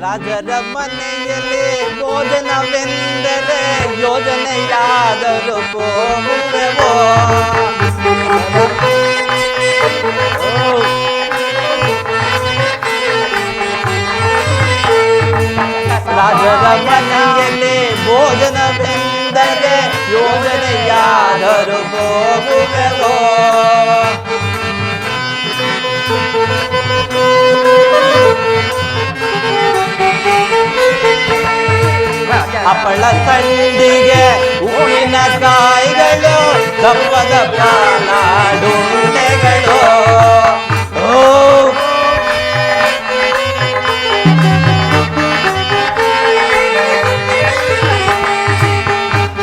ರಾಜರ ಮನೆಯಲ್ಲಿ ಭೋಜನವೆಂದರೆ ಯೋಜನೆಯಾದರೂ ಹೋಗುವೆವೋ. ರಾಜರ ಮನೆಯಲ್ಲಿ ಭೋಜನವೆಂದರೆ ಯೋಜನೆಯಾದರೂ ಹೋಗುವೆವೋ. ಹಪ್ಪಳ ಸಂಡಿಗೆ ಹೂವಿನ ಕಾಯಿಗಳು ಕಪ್ಪದ ನಾಡುಂಡೆಗಳು.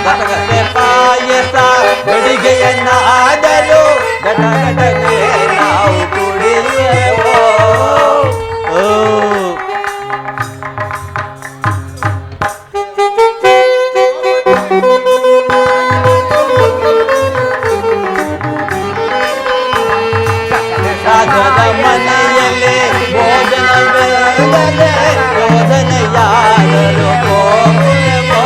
ಗಟಗಟೆ ಪಾಯಸ ಅಡಿಗೆಯನ್ನಾಡಲು ಗಟಗಟನೆ ನಾವು ಕುಡಿಯುವೆವೋ. ರಾಜರ ಮನೆಯಲ್ಲಿ ಭೋಜನವೆಂದರೆ ಯೋಜನೆಯಾದರೂ ಹೋಗುವೆವೋ.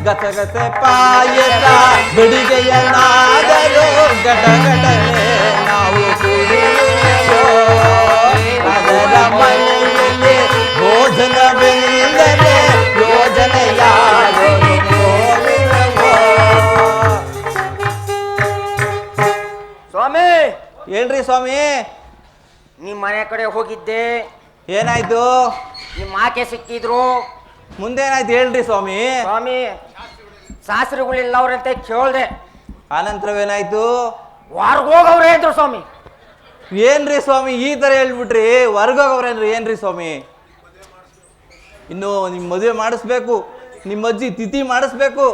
ಗಸಗಸೆ ಪಾಯಸ ಬಿಡಿಗೆಯನ್ನಾದರೂ ಗಟಗಟನೆ ನಾವು ಕುಡಿಯುವೆವೋ. ರಾಜರ ಮನೆಯಲ್ಲಿ ಭೋಜನವೆಂದರೆ ಯೋಜನೆಯಾದರೂ ಹೋಗುವೆವೋ. ಸ್ವಾಮಿ ಏನ್ರಿ ಸ್ವಾಮಿ? ನಿಮ್ಮ ಮನೆ ಕಡೆ ಹೋಗಿದ್ದೆ, ಏನಾಯ್ತು? ನಿಮ್ಮ ಆಕೆ ಸಿಕ್ಕಿದ್ರು. ಮುಂದೇನಾಯ್ತು ಹೇಳ್ರಿ ಸ್ವಾಮಿ? ಸ್ವಾಮಿ ಶಾಸ್ತ್ರಿಗಳಿಲ್ಲ ಅವ್ರಂತೆ ಕೇಳ್ದೆ. ಆನಂತರವೇನಾಯ್ತು? ಹೊರ್ಗೋಗವ್ರೆ ಅಂದ್ರು ಸ್ವಾಮಿ. ಏನ್ರಿ ಸ್ವಾಮಿ ಈ ತರ ಹೇಳ್ಬಿಟ್ರಿ? ಹೊರ್ಗೋಗವ್ರೇನ್ರಿ? ಏನ್ರಿ ಸ್ವಾಮಿ? ಇನ್ನು ನಿಮ್ಮ ಮದುವೆ ಮಾಡಿಸ್ಬೇಕು, ನಿಮ್ಮ ಅಜ್ಜಿ ತಿಥಿ ಮಾಡಿಸ್ಬೇಕು,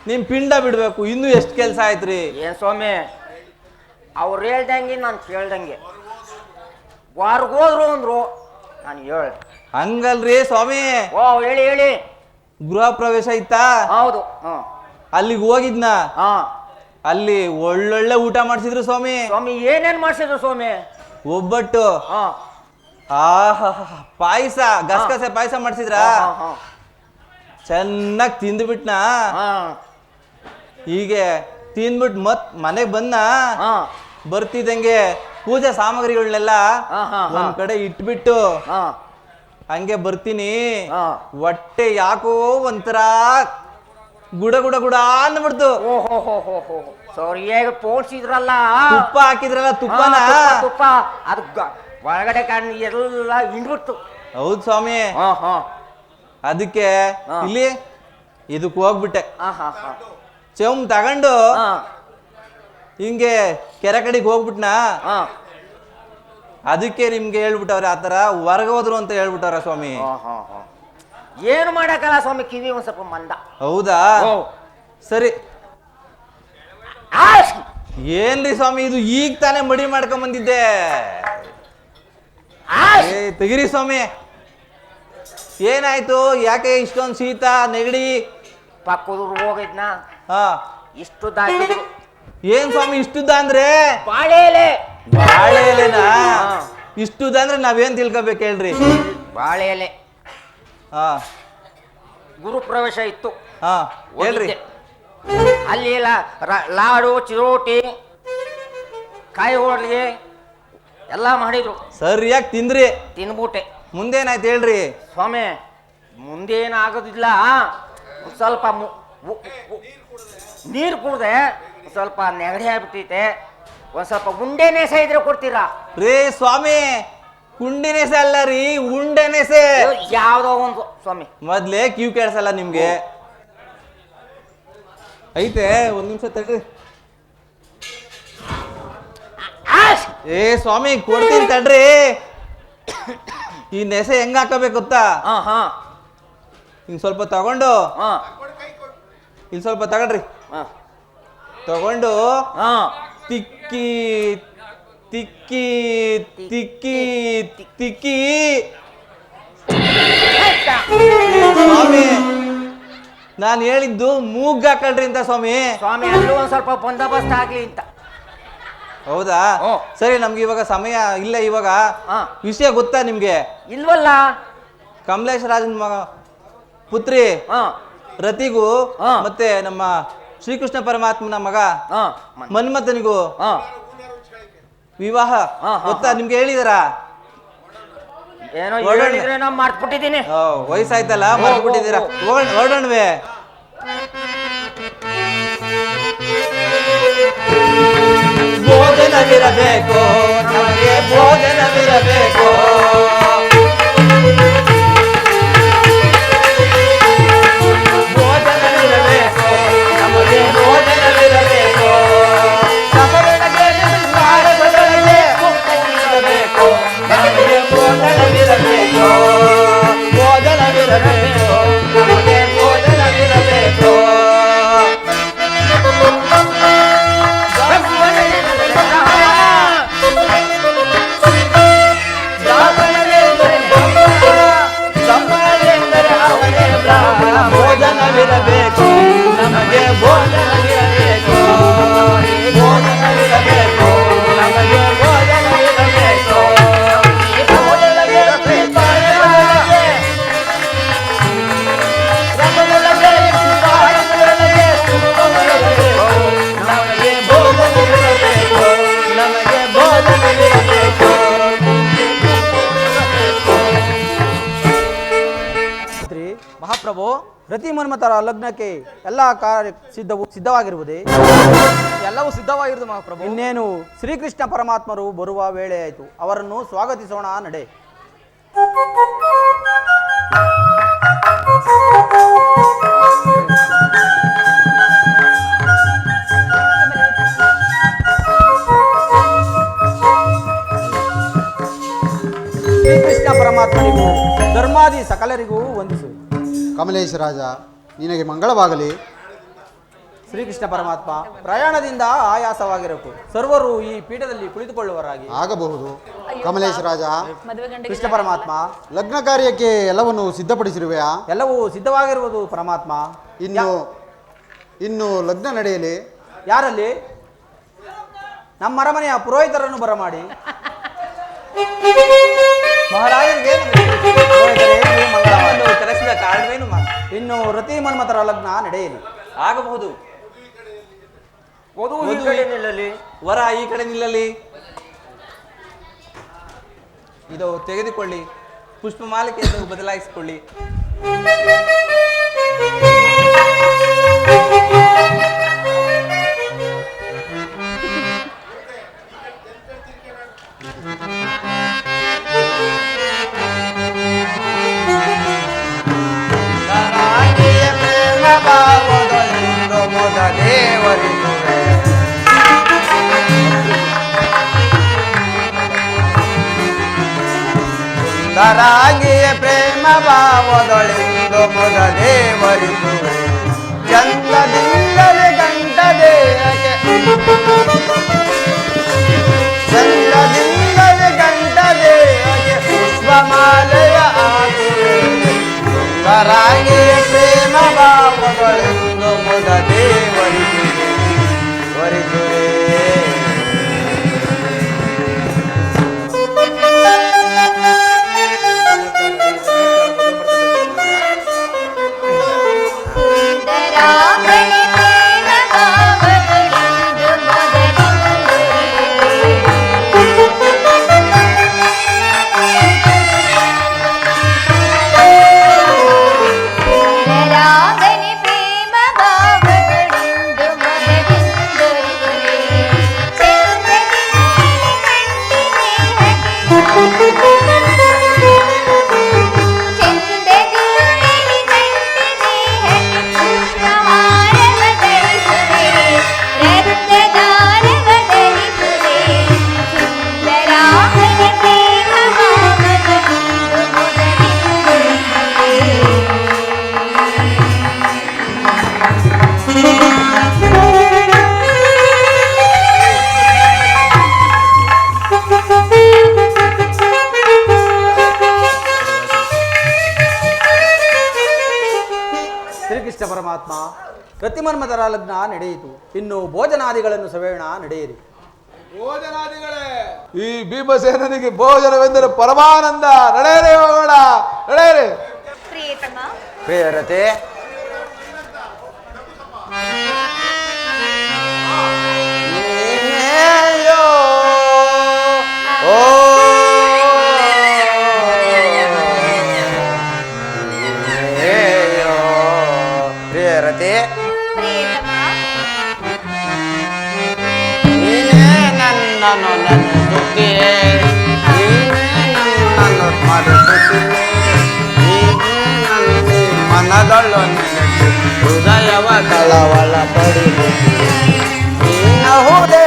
ನಿಮ್ಮ ಪಿಂಡ ಬಿಡ್ಬೇಕು, ಇನ್ನೂ ಎಷ್ಟು ಕೆಲಸ ಆಯ್ತ್ರಿ? ಏನ್ ಸ್ವಾಮಿ ಅವ್ರು ಹೇಳ್ದಂಗೆ ನಾನು ಕೇಳ್ದಂಗೆ. ಹೊರ್ಗೋದ್ರು ಅಂದ್ರು, ನಾನು ಹೇಳ್ದೆ. ಹಂಗಲ್ರಿ ಸ್ವಾಮಿ. ಓ ಹೇಳಿ ಹೇಳಿ. ಗೃಹ ಪ್ರವೇಶ ಇತ್ತಾ? ಹೌದು. ಅಲ್ಲಿಗೆ ಹೋಗಿದ್ನ. ಹಾ ಅಲ್ಲಿ ಒಳ್ಳೊಳ್ಳೆ ಊಟ ಮಾಡಿಸಿದ್ರು ಸ್ವಾಮಿ. ಸ್ವಾಮಿ ಏನೇನ್ ಮಾಡ್ಸಿದ್ರು ಸ್ವಾಮಿ? ಒಬ್ಬಟ್ಟು, ಹಾ ಪಾಯಸ, ಗಸಗಸೆ ಪಾಯಸ ಮಾಡಿಸಿದ್ರ. ಚೆನ್ನಾಗಿ ತಿಂದ್ಬಿಟ್ನ. ಹೀಗೆ ತಿಂದ್ಬಿಟ್ಟು ಮತ್ ಮನೆಗೆ ಬಂದ. ಬರ್ತಿದ್ದಂಗೆ ಪೂಜೆ ಸಾಮಗ್ರಿಗಳನ್ನೆಲ್ಲ ಒಂದ್ ಕಡೆ ಇಟ್ಬಿಟ್ಟು ಹಂಗೆ ಬರ್ತೀನಿ. ಹೊಟ್ಟೆ ಯಾಕೋ ಒಂಥರ ಗುಡ ಗುಡ ಗುಡ ಅಂದ್ಬಿಡ್ತು. ಸರಿಯಾಗಿ ಪೋಡ್ಸಿದ್ರಲ್ಲ, ತುಪ್ಪ ಹಾಕಿದ್ರಲ್ಲ, ತುಪ್ಪನ ತುಪ್ಪ ಅದು ಒಳಗಡೆ ಕಣ್ಣು ಎಲ್ಲ ಹಿಂಡ್ಬಿಡ್ತು. ಹೌದು ಸ್ವಾಮಿ. ಅದಕ್ಕೆ ಇಲ್ಲಿ ಇದಕ್ಕೆ ಹೋಗ್ಬಿಟ್ಟೆ. ಚೆಮ್ ತಗೊಂಡು ಹಿಂಗೆ ಕೆರೆ ಕಡೆಗೆ ಹೋಗ್ಬಿಟ್ನಾ. ಅದಕ್ಕೆ ನಿಮ್ಗೆ ಹೇಳ್ಬಿಟ್ಟವ್ರೆ ಆತರ ಹೊರಗೆ ಹೋದ್ರು ಅಂತ ಹೇಳ್ಬಿಟ್ಟವ್ರ ಸ್ವಾಮಿ. ಏನು ಮಾಡಕ್ಕಲ್ಲ ಸ್ವಾಮಿ, ಕಿವಿ ಒಂದ್ ಸ್ವಲ್ಪ ಮಂದ. ಹೌದಾ? ಸರಿ. ಏನ್ರಿ ಸ್ವಾಮಿ ಇದು? ಈಗ ತಾನೇ ಮಡಿ ಮಾಡ್ಕೊಂಡ್ ಬಂದಿದ್ದೆ. ತೆಗಿರಿ ಸ್ವಾಮಿ. ಏನಾಯ್ತು? ಯಾಕೆ ಇಷ್ಟೊಂದು ಶೀತ ನೆಗಡಿ? ಪಕ್ಕದೂರು ಹೋಗಿದ್ನ, ಇಷ್ಟು ದಾಟಿದ್ರು. ಏನ್ ಸ್ವಾಮಿ ಇಷ್ಟುದ್ದ ಅಂದ್ರೆ? ಬಾಳೆ ಎಲೆ. ಬಾಳೆ ಎಲೆನಾ? ಇಷ್ಟುದ್ದ ಅಂದ್ರೆ ನಾವೇನ್ ತಿಳ್ಕೊಬೇಕು ಹೇಳ್ರಿ? ಬಾಳೆ ಎಲೆ. ಗುರು ಪ್ರವೇಶ ಇತ್ತು. ಹೇಳ್ರಿ. ಅಲ್ಲಿ ಲಾಡು, ಚಿರೋಟಿ, ಕಾಯಿ ಹೋಳಿಗೆ ಎಲ್ಲ ಮಾಡಿದ್ರು. ಸರಿಯಾಗಿ ತಿಂದ್ರಿ? ತಿನ್ಬಿಟ್ಟೆ. ಮುಂದೇನಾಯ್ತು ಹೇಳ್ರಿ? ಸ್ವಾಮಿ ಮುಂದೇನಾಗೋದಿಲ್ಲ, ಸ್ವಲ್ಪ ನೀರು ಕುಡ್ದೆ, ಸ್ವಲ್ಪ ನೆಗಡಿ ಆಗ್ಬಿಟ್ಟೈತೆ. ಒಂದ್ ಸ್ವಲ್ಪ ಉಂಡೆ ನೆಸೆ ಇದ್ರೆ ಕೊಡ್ತೀರಾ? ರೇ ಸ್ವಾಮಿ, ಕುಂಡಿ ನೆಸೆ ಅಲ್ಲ ರೀ, ಉಂಡೆ ನೆಸೆ. ಯಾವ್ದೋ ಒಂದು ಸ್ವಾಮಿ. ಮೊದ್ಲೇ ಕ್ಯೂ ಕೇಳಿಸಲ್ಲ ನಿಮ್ಗೆ. ಐತೆ, ಒಂದ್ ನಿಮಿಷ ತಡ್ರಿ. ಏ ಸ್ವಾಮಿ ಕೊಡ್ತೀನಿ ತಡ್ರಿ. ಈ ನೆಸೆ ಹೆಂಗ ಹಾಕಬೇಕು ಗೊತ್ತಾ? ಹಿಂಗ್ ಸ್ವಲ್ಪ ತಗೊಂಡು, ಇಲ್ಲಿ ಸ್ವಲ್ಪ ತಗೊಂಡ್ರಿ, ತಗೊಂಡು ತಿಕ್ಕಿ ತಿಕ್ಕಿ ತಿಕ್ಕಿ ತಿಕ್ಕಿ. ಸ್ವಾಮಿ ನಾನು ಹೇಳಿದ್ದು ಮೂಗ್ಗಾಕಳ್ರಿ ಅಂತ ಸ್ವಾಮಿ. ಸ್ವಾಮಿ ಅಲ್ಲೂ ಒಂದ್ ಸ್ವಲ್ಪ ಬಂದೋಬಸ್ತ್ ಆಗ್ಲಿ ಅಂತ. ಹೌದಾ? ಹ್ಞೂ. ಸರಿ, ನಮ್ಗೆ ಇವಾಗ ಸಮಯ ಇಲ್ಲ. ಇವಾಗ ಹಾ. ವಿಷಯ ಗೊತ್ತಾ ನಿಮ್ಗೆ? ಇಲ್ವಲ್ಲ. ಕಮಲೇಶ್ ರಾಜನ್ ಮಗ ಪುತ್ರಿ ಹಾ ರತಿಗೂ ಹಾ. ಮತ್ತೆ ನಮ್ಮ ಶ್ರೀಕೃಷ್ಣ ಪರಮಾತ್ಮನ ಮಗ ಹಾ ಮನ್ಮಥನಿಗೂ ಹಾ ವಿವಾಹ ಹಾ, ಹಾ, ಗೊತ್ತಾ? ಹಾ. ನಿಮ್ಗೆ ಹೇಳಿದಾರ? ಏನೋ ಹೊರಡೋಣ. ಹೇಳಿದ್ರೆ ನಾ ಮರ್ತ್ಬಿಟ್ಟಿದ್ದೀನಿ. ವಯಸ್ಸಾಯ್ತಲ್ಲ, ಓ, ಮರ್ಬಿಟ್ಟಿದ್ದೀರಾ. ಓ, ಹೊರಡೋಣವೇ? ಭೋಜನವಿರಬೇಕು ನಮಗೆ, ಭೋಜನವಿರಬೇಕು. ಭೋಜನವಿರಬೇಕು ನಮಗೆ, ಭೋಜನವಿರಬೇಕು. ಸಮಯಕ್ಕೆ ಭಾರತದೊಳಗೆ ಕುಂಕುಮವಿರಬೇಕು. ನಮಗೆ ಭೋಜನವಿರಬೇಕು, ಭೋಜನವಿರಬೇಕು. ನಮಗೆ ಭೋಜನವಿರಬೇಕು. ಭೋಜನವಿರಬೇಕು ನಮಗೆ, ಭೋಜನವಿರಬೇಕು. ಭೋಜನವಿರಬೇಕು ನಮಗೆ, ಭೋಜನವಿರಬೇಕು. ನಮಗೆ ಭೋಜನವಿರಬೇಕು, ನಮಗೆ ಭೋಜನವಿರಬೇಕು. ಮಹಾಪ್ರಭು, ರತಿ ಮನ್ಮಥರ ಲಗ್ನಕ್ಕೆ ಎಲ್ಲ ಕಾರ್ಯ ಸಿದ್ಧವಾಗಿರುವುದೇ? ಎಲ್ಲವೂ ಸಿದ್ಧವಾಗಿರುವುದು ಮಹಾಪ್ರಭು. ಇನ್ನೇನು ಶ್ರೀಕೃಷ್ಣ ಪರಮಾತ್ಮರು ಬರುವ ವೇಳೆ ಆಯಿತು. ಅವರನ್ನು ಸ್ವಾಗತಿಸೋಣ, ನಡೆ. ಶ್ರೀಕೃಷ್ಣ ಪರಮಾತ್ಮನಿಗೂ ಧರ್ಮಾದಿ ಸಕಲರಿಗೂ ವಂದಿಸು. ಕಮಲೇಶ ರಾಜ, ನಿನಗೆ ಮಂಗಳವಾಗಲಿ. ಶ್ರೀಕೃಷ್ಣ ಪರಮಾತ್ಮ, ಪ್ರಯಾಣದಿಂದ ಆಯಾಸವಾಗಿರಬೇಕು. ಸರ್ವರು ಈ ಪೀಠದಲ್ಲಿ ಕುಳಿತುಕೊಳ್ಳುವರಾಗಿ ಆಗಬಹುದು. ಕಮಲೇಶ ರಾಜ, ಕೃಷ್ಣ ಪರಮಾತ್ಮ, ಲಗ್ನ ಕಾರ್ಯಕ್ಕೆ ಎಲ್ಲವನ್ನು ಸಿದ್ಧಪಡಿಸಿರುವೆಯಾ? ಎಲ್ಲವೂ ಸಿದ್ಧವಾಗಿರುವುದು ಪರಮಾತ್ಮ. ಇನ್ನು ಲಗ್ನ ನಡೆಯಲಿ. ಯಾರಲ್ಲಿ? ನಮ್ಮ ಅರಮನೆಯ ಪುರೋಹಿತರನ್ನು ಬರಮಾಡಿ. ಮಹಾರಾಜರಿಗೆ ಕರೆಸಿದ ಕಾರಣವೇನು? ಇನ್ನು ರತಿ ಮನ್ಮಥರ ಲಗ್ನ ನಡೆಯಲಿ. ಆಗಬಹುದು. ವಧು ಈ ಕಡೆ ನಿಲ್ಲಲಿ, ವರ ಈ ಕಡೆ ನಿಲ್ಲಲಿ. ಇದು ತೆಗೆದುಕೊಳ್ಳಿ, ಪುಷ್ಪಮಾಲಿಕೆಯನ್ನು ಬದಲಾಯಿಸಿಕೊಳ್ಳಿ. ಸುಂದರಾಗಿಯ ಪ್ರೇಮ ಭಾವದೊಳೆಂದು ಮುದ ದೇವರಿಸುವೆ. ಚಂದದಿಂದಲೇ ಗಂಟ ದೇಹಕ್ಕೆ, ಚಂದದಿಂದಲೇ ಗಂಟ ದೇಹಕ್ಕೆ ಪುಷ್ಪಮಾಲೆಯ ಹಾಕುವೆ. ಸುಂದರಾಗಿಯ ಪ್ರೇಮ ಭಾವದೊಳೆಂದು ಮುದ ದೇವರಿಸುವೆ, ವರಿಸುವೆ. ರತಿಮನ್ಮಥರ ಲಗ್ನ ನಡೆಯಿತು. ಇನ್ನು ಭೋಜನಾದಿಗಳನ್ನು ಸವೇಣ ನಡೆಯಿರಿ. ಈ ಭೀಮಸೇನನಿಗೆ ಭೋಜನವೆಂದರೆ ಪರಮಾನಂದ. ನಡೆಯರೆ ಹೋಗೋಣ, ನಡೆಯರೆ. ಪ್ರಿಯತಮ, ಪ್ರಿಯರತೆ, ನೀನೇಯೋ ಓ ನೀನೇಯೋ ಪ್ರಿಯರತೆ, ಪ್ರಿಯತಮ, ನೀನೇ ನನ್ನನ್ನು ನೆನೆಸುತ್ತೀಯೆ, ನೀನೇ ನನ್ನನ್ನು ಸ್ಮರಿಸುತ್ತೀಯೆ, ನೀನೇ ನನ್ನ ಮನದೊಳ್ಳು ನೆನೆಸಿ ಹೃದಯವ ಕಳವಳ ಪಡಿಸುತ್ತೀಯೆ. ನೀನಹುದೇ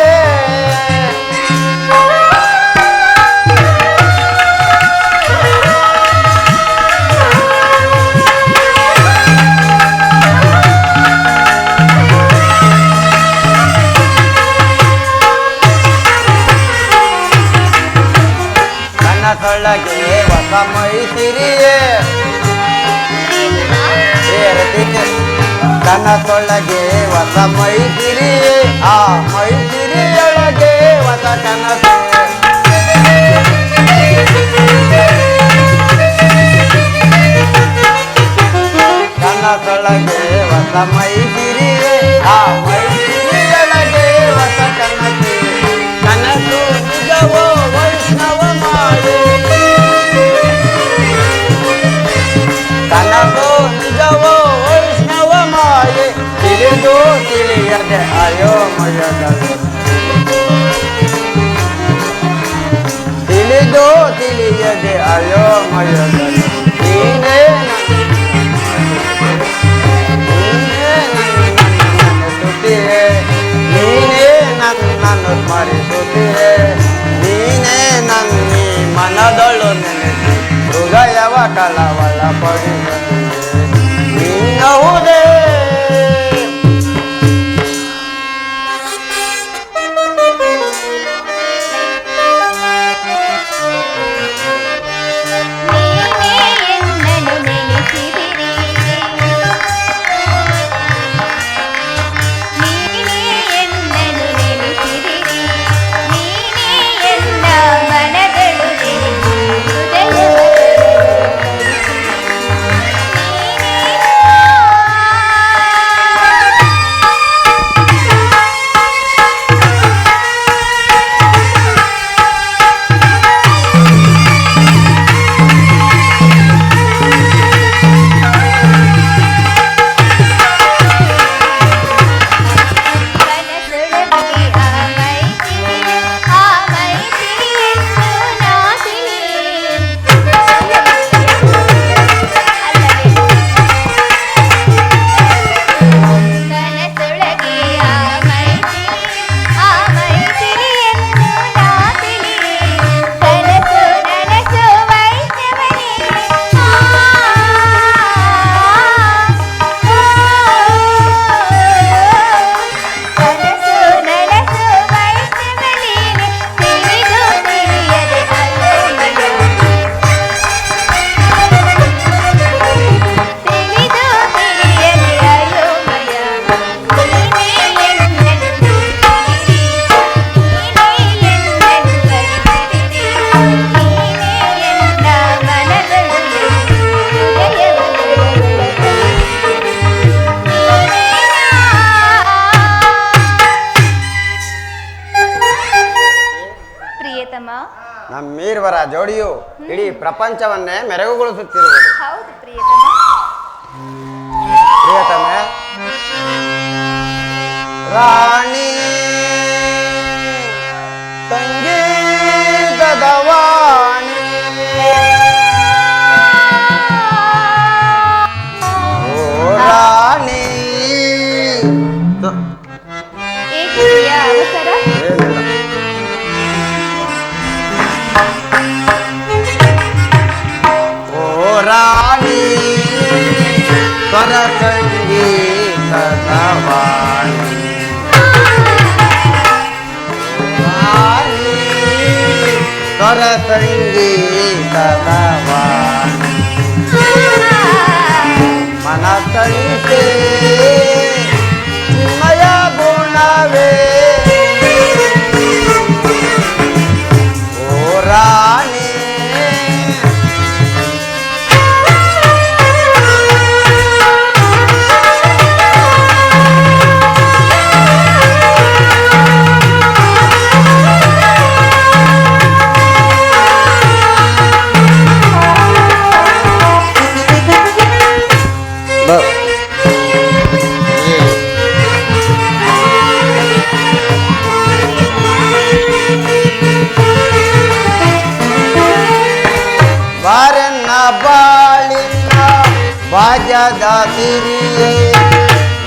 ಕನಸೊಳಗೆ ಹೊಸ ಮೈಸಿರಿಯೇ ಸೇರತಿಗೆ, ಕನಸೊಳಗೆ ಹೊಸ ಮೈಸಿರಿಯೇ, ಆ ಮೈಸಿರಿಯೊಳಗೆ ಹೊಸ ಕನಸು. ಕನಸೊಳಗೆ ಹೊಸ ಮೈಸಿರಿಯೇ, ಆ ಮೈಸಿರಿಯೊಳಗೆ ಹೊಸ ಕನಸು. ಕನಸು ನಿಜವೋ ವೈಷ್ಣವ ಮಾಯೆ, ಕನಸು ನಿಜವೋ ವೈಷ್ಣವ ಮಾಯೆ, ತಿಳಿದು ತಿಳಿಯದೆ ಅಯೋಮಯಗಳು, ತಿಳಿದು ತಿಳಿಯದೆ ಅಯೋಮಯಗಳು. ನೀನೇ ನೆನೆಸುತ್ತೀಯೆ, ನೀನೇ ನನ್ನನ್ನು ಸ್ಮರಿಸುತ್ತೀಯೆ, ನೀನೇ ನನ್ನಿ ಮನದೊಳು ನೆನೆಸಿ ಹೃದಯವ ಕಳವಳ ಪಡಿಸುತ್ತೀಯೆ. ನೀನಹುದೇ ನೀನೇ ಎನ್ನನು ನೆನೆಸಿದಿರಿ, ನೀನೇ ಎನ್ನನು ನೆನೆಸಿದಿರಿ, ನೀನೇ ಎನ್ನ ಮನದಳು ನೆನೆಸಿ ಹೃದಯವ ನಮ್ಮೀರ್ವರ ಜೋಡಿಯು ಇಡೀ ಪ್ರಪಂಚವನ್ನೇ ಮೆರಗುಗೊಳಿಸುತ್ತಿರುವುದು. ಹೌದು ಪ್ರಿಯತಮ. ಪ್ರಿಯತಮೆ, ರಾಣಿ ಸಂಗೀತದ ವಾಣಿ, ಓ ರಾಣಿ. ಏಕೆ ಪ್ರಿಯ ಅವಸರ? ಓ ರಾಣಿ ಸ್ವರ ಸಂಗೀತದ ವಾಣಿ, ರಾಣಿ ಸ್ವರ ಸಂಗೀತದ ವಾಣಿ. ಮನಸಂತೆ ಸಿರಿಯೇ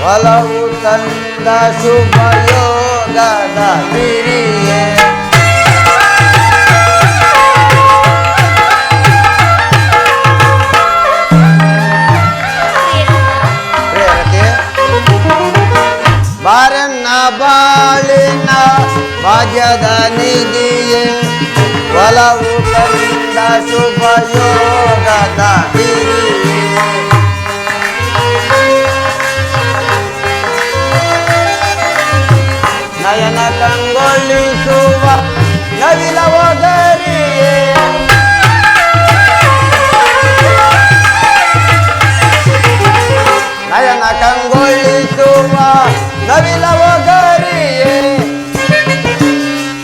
ಒಲವು ತಂದ ಶುಭ ಯೋಗದ ಸಿರಿಯೇ ಪ್ರೇರತೆ ಬಾರನ್ನ ಬಾಳಿನ ಭಾಗ್ಯದ ನಿಧಿಯೇ ಒಲವು ತಂದ ಶುಭ ಯೋಗದ ಸಿರಿಯೇ ನಯನ ಕಂಗೊಳಿಸುವ ನವಿಲ ಒಗರಿಯೇ ನಯನ ಕಂಗೊಳಿಸುವ ನವಿಲ ಒಗರಿಯೇ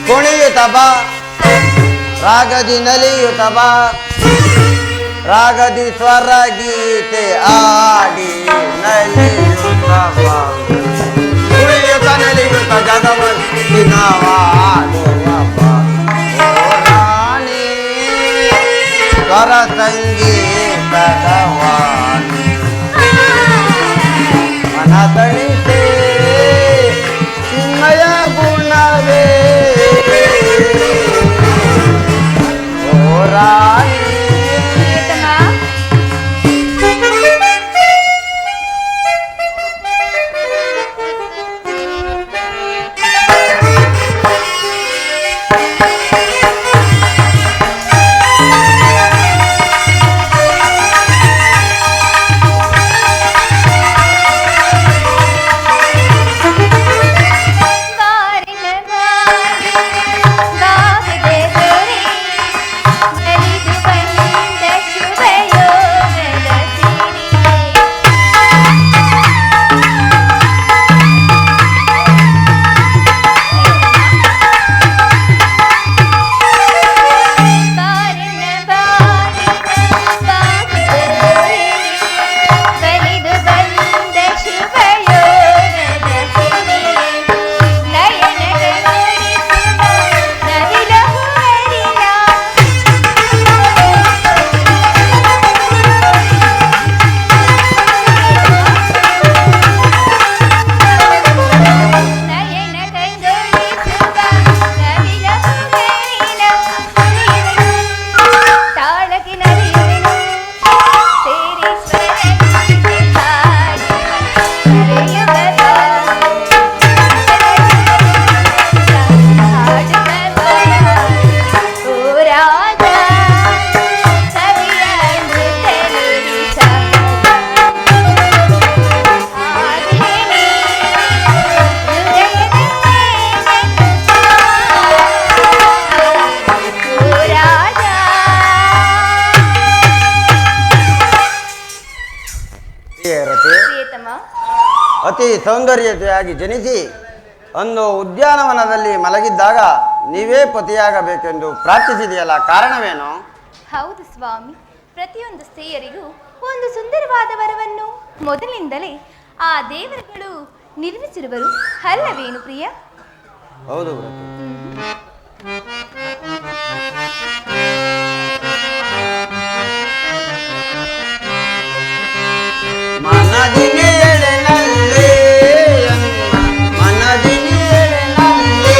ಕುಣಿಯುತ್ತ ಬಾ ರಾಗದಿ ನಲಿಯುತ್ತ ಬಾ ರಾಗದಿ ಸ್ವರ ಗೀತೆ ಆಡಿ ನಲಿಯುತ್ತ ಬಾ ಕುಣಿಯುತ್ತ ನಲಿಯುತ್ತ ಜಗವಂತಿ ನಾವಾಡುವ ಬಾ ಓ ರಾಣಿ ಸ್ವರ ಸಂಗೀತದ ವಾಣಿ ಮನ ತಣಿಸೆ ಚಿನ್ಮಯ ಗುಣವೇ ಓ ರಾಣಿ ಅತಿ ಸೌಂದರ್ಯತೆಯಾಗಿ ಜನಿಸಿ ಒಂದು ಉದ್ಯಾನವನದಲ್ಲಿ ಮಲಗಿದ್ದಾಗ ನೀವೇ ಪತಿಯಾಗಬೇಕೆಂದು ಪ್ರಾರ್ಥಿಸಿದೆಯಲ್ಲ, ಕಾರಣವೇನು? ಹೌದು ಸ್ವಾಮಿ, ಪ್ರತಿಯೊಂದು ಸ್ತ್ರೀಯರಿಗೂ ಒಂದು ಸುಂದರವಾದ ವರವನ್ನು ಮೊದಲಿನಿಂದಲೇ ಆ ದೇವರುಗಳು ನಿರ್ಮಿಸಿರುವರು ಅಲ್ಲವೇನು ಪ್ರಿಯ? ಹೌದು. ಮನದಿನಿ ಎಳೆನಲ್ಲೇ ಮನದಿನಿ ಎಳೆನಲ್ಲೇ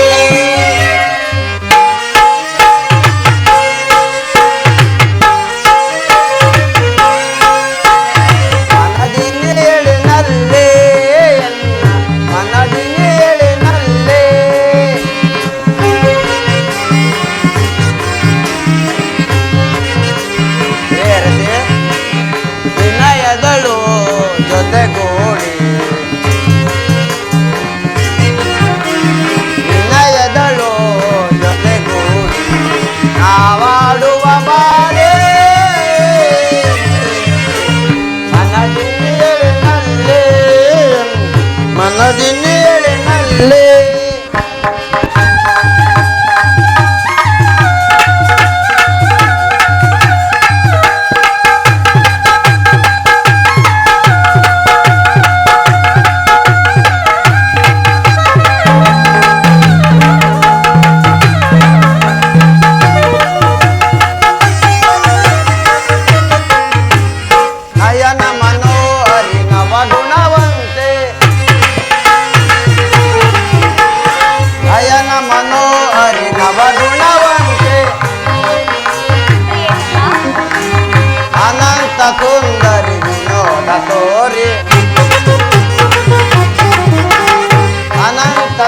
ಮನದಿನಿ ಎಳೆನಲ್ಲೇ ಮನದಿನಿ ಎಳೆನಲ್ಲೇ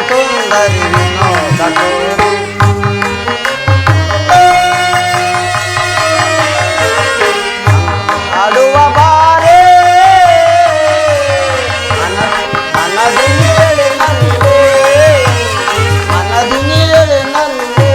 ಸುಂದರಿ ವಿನೋದ ತೋರಿ ಆಡುವ ಬಾರೆ ಮನದಿನಿಯಳೆ ನಲ್ಲೆ ಮನದಿನಿಯಳೆ ನಲ್ಲೆ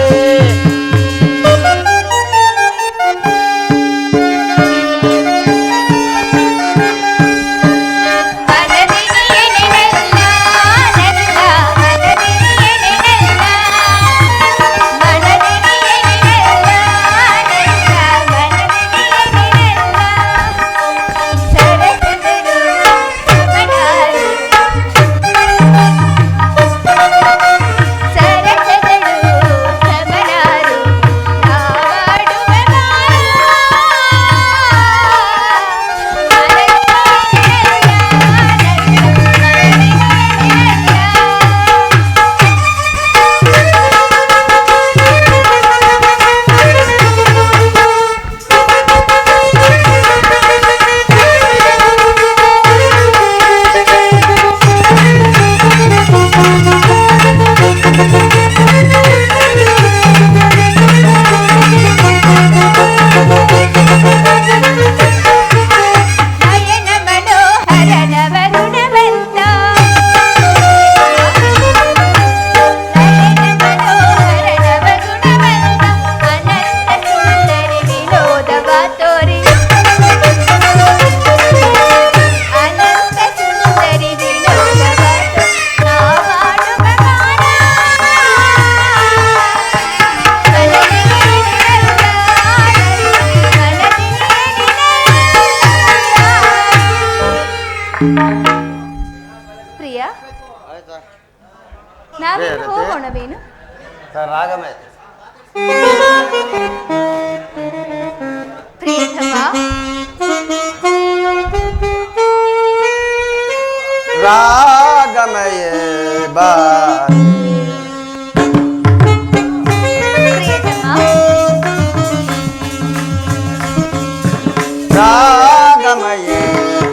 ಪ್ರಿಯ, ನಾವಿನ್ನು ಹೋಗೋಣವೇನು? ರಾಗಮಯ ಪ್ರಿಯತಮ, ರಾಗಮಯ ಬಾ ಪ್ರಿಯತಮ, ರಾಗಮಯ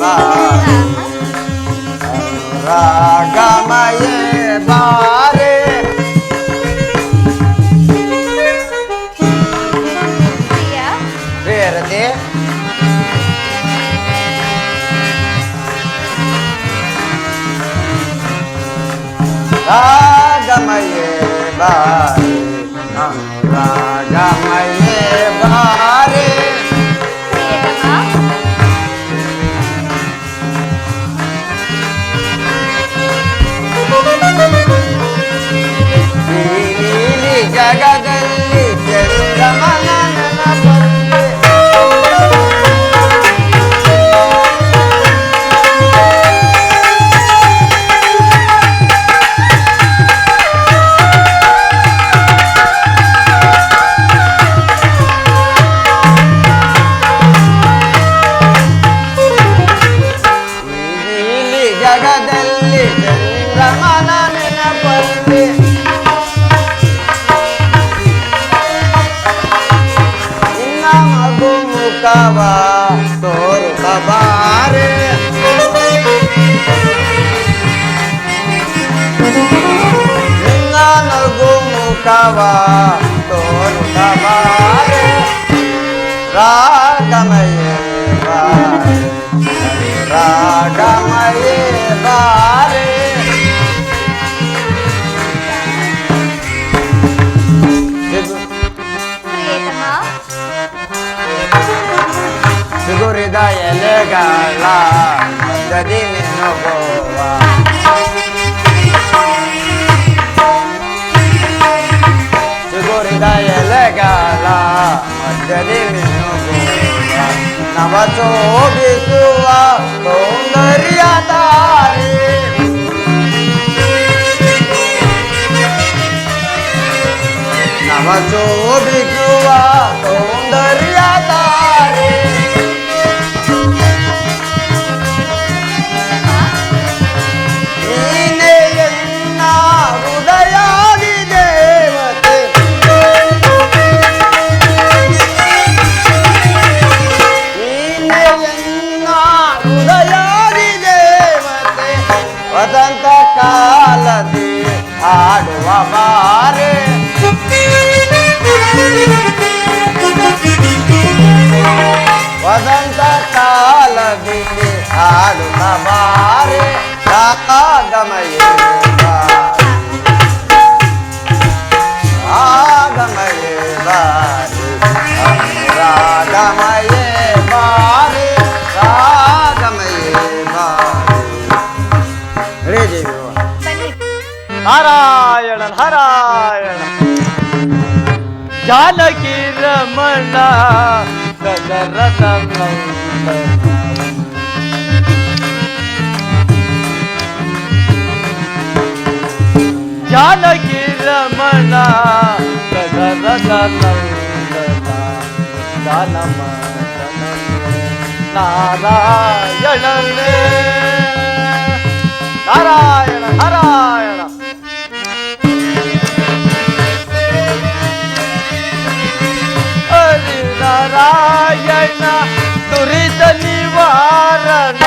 ಬಾ ರಾಗಮಯ ಬಾರೆ ಪ್ರಿಯ, ಬೇರದೆ ರಾಗಮಯ ಬಾರೆ ರಾಗಮಯ ಬಾರೆ ಪ್ರಿಯತಮ, ನೀಲಿ ಜಗದಲ್ಲಿ ಚಂದ್ರಮನ ನೆನಪಲ್ಲಿ ನೀಲಿ ಜಗದಲ್ಲಿ ಚಂದ್ರಮನ ನೆನಪಲ್ಲಿ ನಿನ್ನ ಮಗು ಮುಖವ ತೋರುತ್ತ ಬಾರೆ ನಿನ್ನ ನಗು ಮುಖವ ತೋರುತ್ತ ಬಾರೆ ರಾಗಮಯ ಬಾರೆ ರಾಗಮಯ ಬಾರೆ ಪ್ರಿಯತಮ, ಚಿಗುರಿದ ಎಲೆಗಳ ಮಧ್ಯದಿ ಮಿನುಗುವ ಚಿಗುರಿದ ಎಲೆಗಳ ಮಧ್ಯದಿ ಮಿನುಗುವ ನವ ಶೋಭಿಸುವ ಸೌಂದರ್ಯ ತಾರೆ ನವ ಶೋಭಿಸುವ ಸೌಂದರ್ಯ ತಾರೆ ನೀನೇ ಎನ್ನ ಹೃದಯಾದಿ ದೇವತೆ ನೀನೇ ಎನ್ನ ಹೃದಯಾದಿ ದೇವತೆ ವಸಂತ ಕಾಲದಿ ಹಾಡುವ ಬಾರೆ ವಸಂತ ಕಾಲದಲ್ಲಿ ಹಾಡುವ ಬಾರೆ ರಾಗಮಯೇ ಬಾರೆ ರಾಗಮಯೇ ಬಾರೆ ರಾಗಮಯೇ ಬಾರೆ ರಾಗಮಯೇ ಬಾರೆ ರೇ ದೇವಿ ಬನ್ನಿ. ನಾರಾಯಣ ನಾರಾಯಣ ಜಾನಕಿ ರಮಣ ದಶರಥ ಜಾನಕಿ ರಮಣ ದಶರಥ ದಾನಮ ನಾರಾಯಣನೇ ನಾರಾಯಣ ನಾರಾಯಣ ಹರಿ ನಾರಾಯಣ ದುರಿತ ನಿವಾರಣ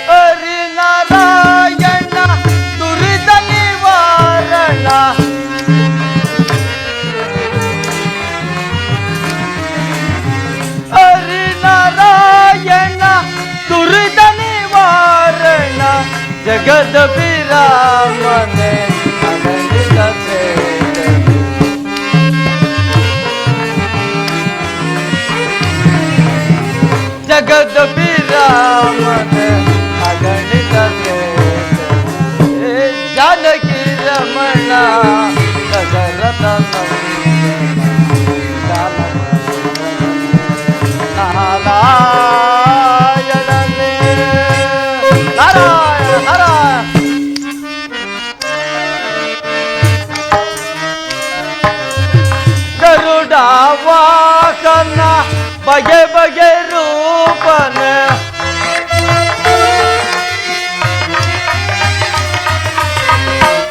ಹರಿ ನಾರಾಯಣ ದುರಿತ ನಿವಾರಣ ಹರಿ ನಾರಾಯಣ ದುರಿತ ನಿವಾರಣ ಜಗದ ವಿರಾಮನೆ ಅಗಣಿತ ಸೇತನೆ. ಜಗದ ವಿರಾಮನೆ ಅಗಣಿತ ಸೇತನೆ. ಜಾನಕಿ ರಮಣ ದಶರಥ ನಾರಾಯಣನೇ ನಾರಾಯಣ ನಾರಾಯಣ ಗರುಡ ವಾಹನ ಬಗೆ ಬಗೆ ರೂಪನ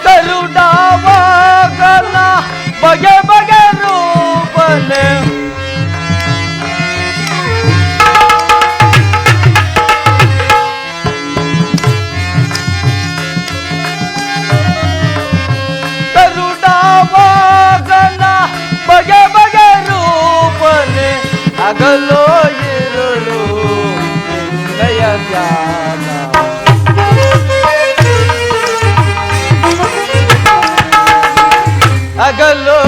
ಗರುಡ ವಾಹನ ಬಗೆ ಬಗೆ ರೂಪನ ಗರುಡವಾಗನ ಬಗೆ ಬಗೆ ರೂಪನೆ ಅಗಲೋ ಇರುಳು ನಿನ್ನಯ ಧ್ಯಾನ ಅಗಲೋ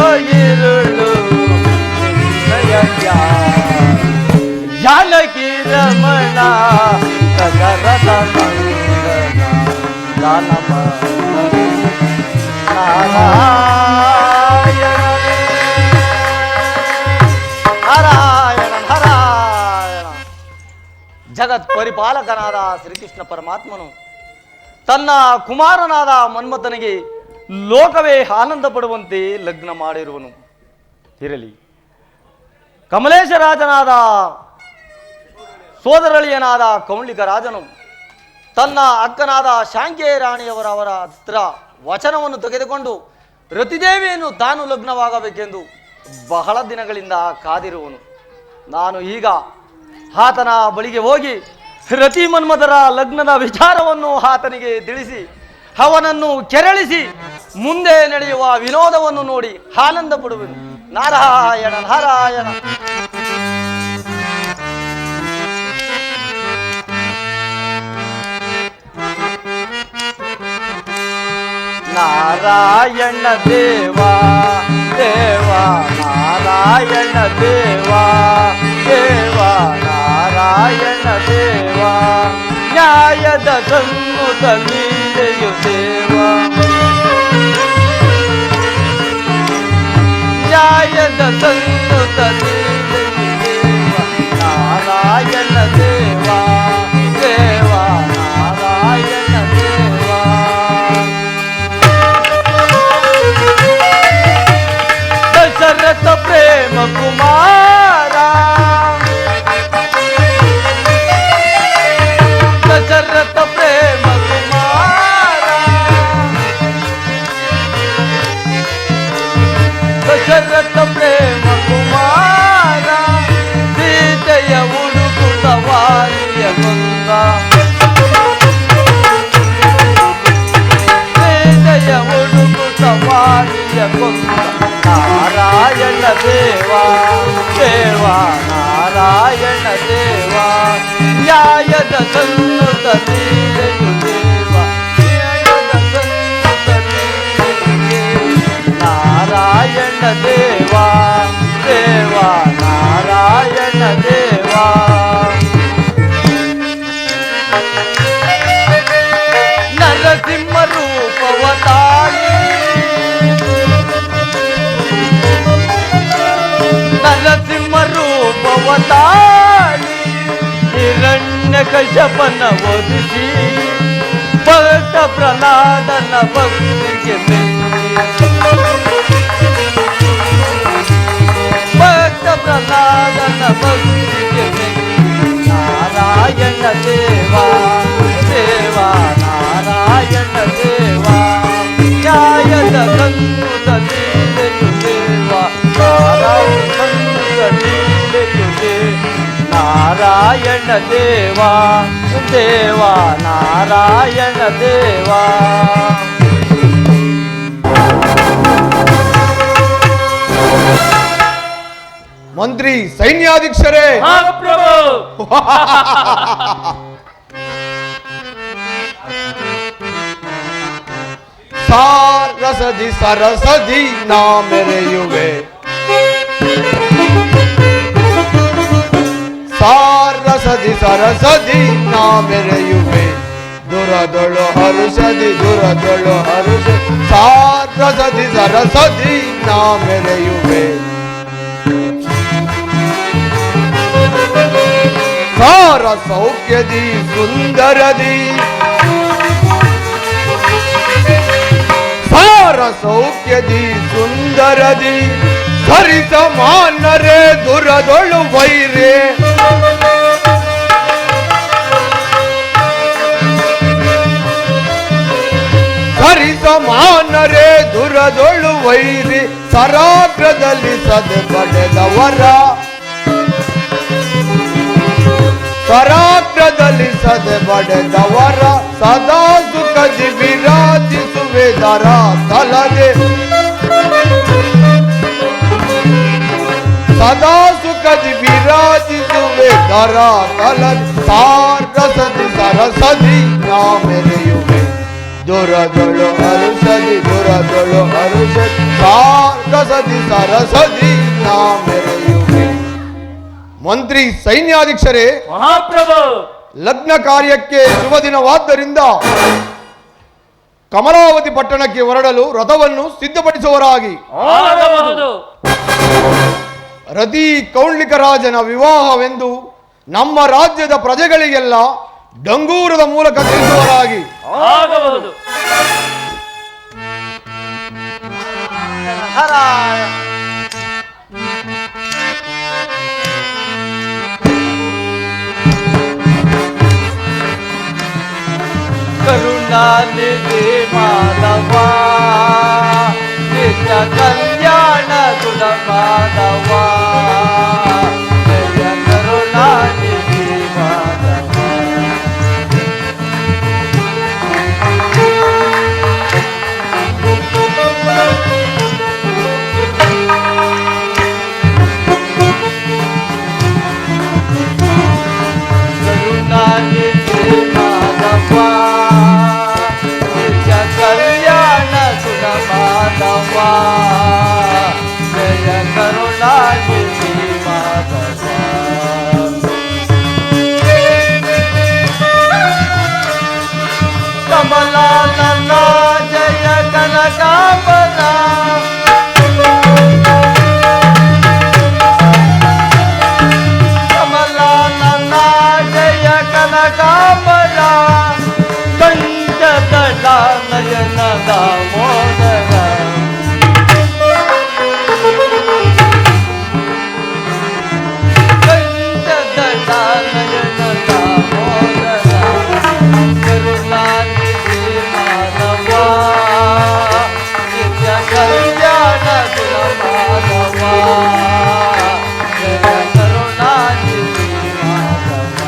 ಇರುಳು ನಿನ್ನಯ ಧ್ಯಾನ ಜಾನಕಿ ರಮಣ ದಶರಥ ನಂದನ ದಾನಮ ನಾರಾಯಣ ನಾರಾಯಣ ಜಗತ್ ಪರಿಪಾಲಕನಾದ ಶ್ರೀಕೃಷ್ಣ ಪರಮಾತ್ಮನು ತನ್ನ ಕುಮಾರನಾದ ಮನ್ಮಥನಿಗೆ ಲೋಕವೇ ಆನಂದ ಪಡುವಂತೆ ಲಗ್ನ ಮಾಡಿರುವನು. ಇರಲಿ, ಕಮಲೇಶ ರಾಜನಾದ ಸೋದರಳಿಯನಾದ ಕೌಂಡಿಕ ರಾಜನು ತನ್ನ ಅಕ್ಕನಾದ ಶಾಂಕೆ ರಾಣಿಯವರ ಹತ್ರ ವಚನವನ್ನು ತೆಗೆದುಕೊಂಡು ರತಿದೇವಿಯನ್ನು ತಾನು ಲಗ್ನವಾಗಬೇಕೆಂದು ಬಹಳ ದಿನಗಳಿಂದ ಕಾದಿರುವನು. ನಾನು ಈಗ ಆತನ ಬಳಿಗೆ ಹೋಗಿ ರತಿ ಮನ್ಮಥರ ಲಗ್ನದ ವಿಚಾರವನ್ನು ಆತನಿಗೆ ತಿಳಿಸಿ ಅವನನ್ನು ಕೆರಳಿಸಿ ಮುಂದೆ ನಡೆಯುವ ವಿನೋದವನ್ನು ನೋಡಿ ಆನಂದ ಪಡುವೆನು. ನಾರಾಯಣ ನಾರಾಯಣ ನಾರಾಯಣ ದೇವಾ ದೇವಾ ನಾರಾಯಣ ದೇವಾ ದೇವಾ ನಾರಾಯಣ ದೇವಾ ನ್ಯಾಯದ ಸನ್ನುತ ಲೀಲೆಯು ದೇವಾ ನ್ಯಾಯದ ಸನ್ನುತ ಲೀಲೆಯು ದೇವಾ ನಾರಾಯಣ ದೇವಾ ದೇವಾ ನಾರಾಯಣ ದೇವಾ ದಶರಥ ಪ್ರೇಮ ಕುಮಾರ ದಶರಥ ಪ್ರೇಮ ಕುಮಾರ ದಶರಥ ಪ್ರೇಮ ಕುಮಾರ ಪ್ರಾಣಿಯ ಕೊಂದ ನಾರಾಯಣ ದೇವ ದೇವ ನಾರಾಯಣ ದೇವ ನ್ಯಾಯದ ಸನ್ನುತ ಲೀಲೆಯು ದೇವ ನ್ಯಾಯದ ಸನ್ನುತ ಲೀಲೆಯು ನಾರಾಯಣ ದೇವ ದೇವ ನಾರಾಯಣ ದೇವ ನರಸಿಂಹ ರೂಪವ ತಾಳಿ ನರಸಿಂಹ ರೂಪವ ತಾಳಿ ಹಿರಣ್ಯ ಕಶ್ಯಪನ ಒದಿಸಿ ಭಕ್ತ ಪ್ರಹ್ಲಾದನ ಭಕ್ತಿಗೆ ಮೆಚ್ಚಿ ಭಕ್ತ ಪ್ರಹ್ಲಾದನ ಭಕ್ತಿಗೆ ಮೆಚ್ಚಿ ನಾರಾಯಣ ದೇವ ದೇವ ನಾರಾಯಣ ದೇವ ನ್ಯಾಯದ ಸನ್ನುತ ಲೀಲೆಯು ದೇವ ನಾರಾಯಣ ಸನ್ನುತ ಲೀಲೆಯು ನಾರಾಯಣ ದೇವ ದೇವ ನಾರಾಯಣ ದೇವ ಮಂತ್ರಿ ಸೈನ್ಯಾಧೀಕ್ಷರೇ ಪ್ರಭು ಸಾರಸದಿ ಸರಸದಿ ನಾ ಮೆರೆಯುವೆ ಸಾರಸದಿ ಸರಸದಿ ನಾ ಮೆರೆಯುವೆ ದುರದೊಳು ಹರುಷದಿ ದುರದೊಳು ಹರುಷ ಸಾರಸದಿ ಸರಸದಿ ನಾ ಮೆರೆಯುವೆ ಸಾರ ಸೌಖ್ಯದಿ ಸುಂದರದಿ ಸಾರ ಸೌಖ್ಯದಿ ಸುಂದರದಿ ಸರಿ ಸಮಾನರೇ ದುರದೊಳು ವೈರೇ ಸರಿ ಸಮಾನರೇ ದುರದೊಳು ವೈರಿ ಸರಾಗ್ರದಲ್ಲಿ ಸದೆ ಪಡೆದವರ ಸರಾಗ್ರದಲ್ಲಿ ಸದೆ ಪಡೆದವರ ಸದಾ ಸುಖದಿ ವಿರಾಜಿಸುವೆ ದರ ತಲದೆ ಸದಾ ಸುಖದಿ ವಿರಾಜಿಸುವೆ ದರ ತಲದೆ ಸಾರಸದಿ ಸರಸದಿ ನಾ ಮೆರೆಯುವೆ ದುರದೊಳು ಹರುಷದಿ ದುರದೊಳು ಹರುಷದಿ ಸಾರಸದಿ ಸರಸದಿ ನಾ ಮೆರೆಯುವೆ ಮಂತ್ರಿ ಸೈನ್ಯಾಧೀಕ್ಷರೇ ಮಹಾಪ್ರಭು ಲಗ್ನ ಕಾರ್ಯಕ್ಕೆ ಶುಭ ದಿನವಾದ್ದರಿಂದ ಕಮಲಾವತಿ ಪಟ್ಟಣಕ್ಕೆ ಹೊರಡಲು ರಥವನ್ನು ಸಿದ್ಧಪಡಿಸುವರಾಗಿ ಆಗಬಹುದು ರತಿ ಕೌಂಡ್ಲಿಕ ರಾಜನ ವಿವಾಹವೆಂದು ನಮ್ಮ ರಾಜ್ಯದ ಪ್ರಜೆಗಳಿಗೆಲ್ಲ ಡಂಗೂರದ ಮೂಲಕ ತಿಳಿಸುವರಾಗಿ ಆಗಬಹುದು ಕರುಣಾನಿಧಿ ಮಾಧವ ನಿತ್ಯ ಕಲ್ಯಾಣ ಗುಣ ಮಾಧವ ಜಯ ಕರುಣಾನಿಧಿ ಮಾಧವ ಕರುಣಾನಿಧಿ ಮಾಧವ ನಿತ್ಯ ಕಲ್ಯಾಣ ಗುಣ ಮಾಧವ ಜಯ ಕರುಣಾನಿಧಿ ಮಾಧವ ಕಮಲಾನನ ಜಯ ಕನಕಾಂಬರ ಕಮಲಾನನ ಜಯ ಕನಕಾಂಬರ ಕಂಠದಳ ನಯನ ದಾಮೋದರ ಕಂಠದಳ ನಯನ ದಾಮೋದರ ಕರುಣಾನಿಧಿ ಮಾಧವ ನಿತ್ಯ ಕಲ್ಯಾಣ ಗುಣ ಮಾಧವ ಜಯ ಕರುಣಾನಿಧಿ ಮಾಧವ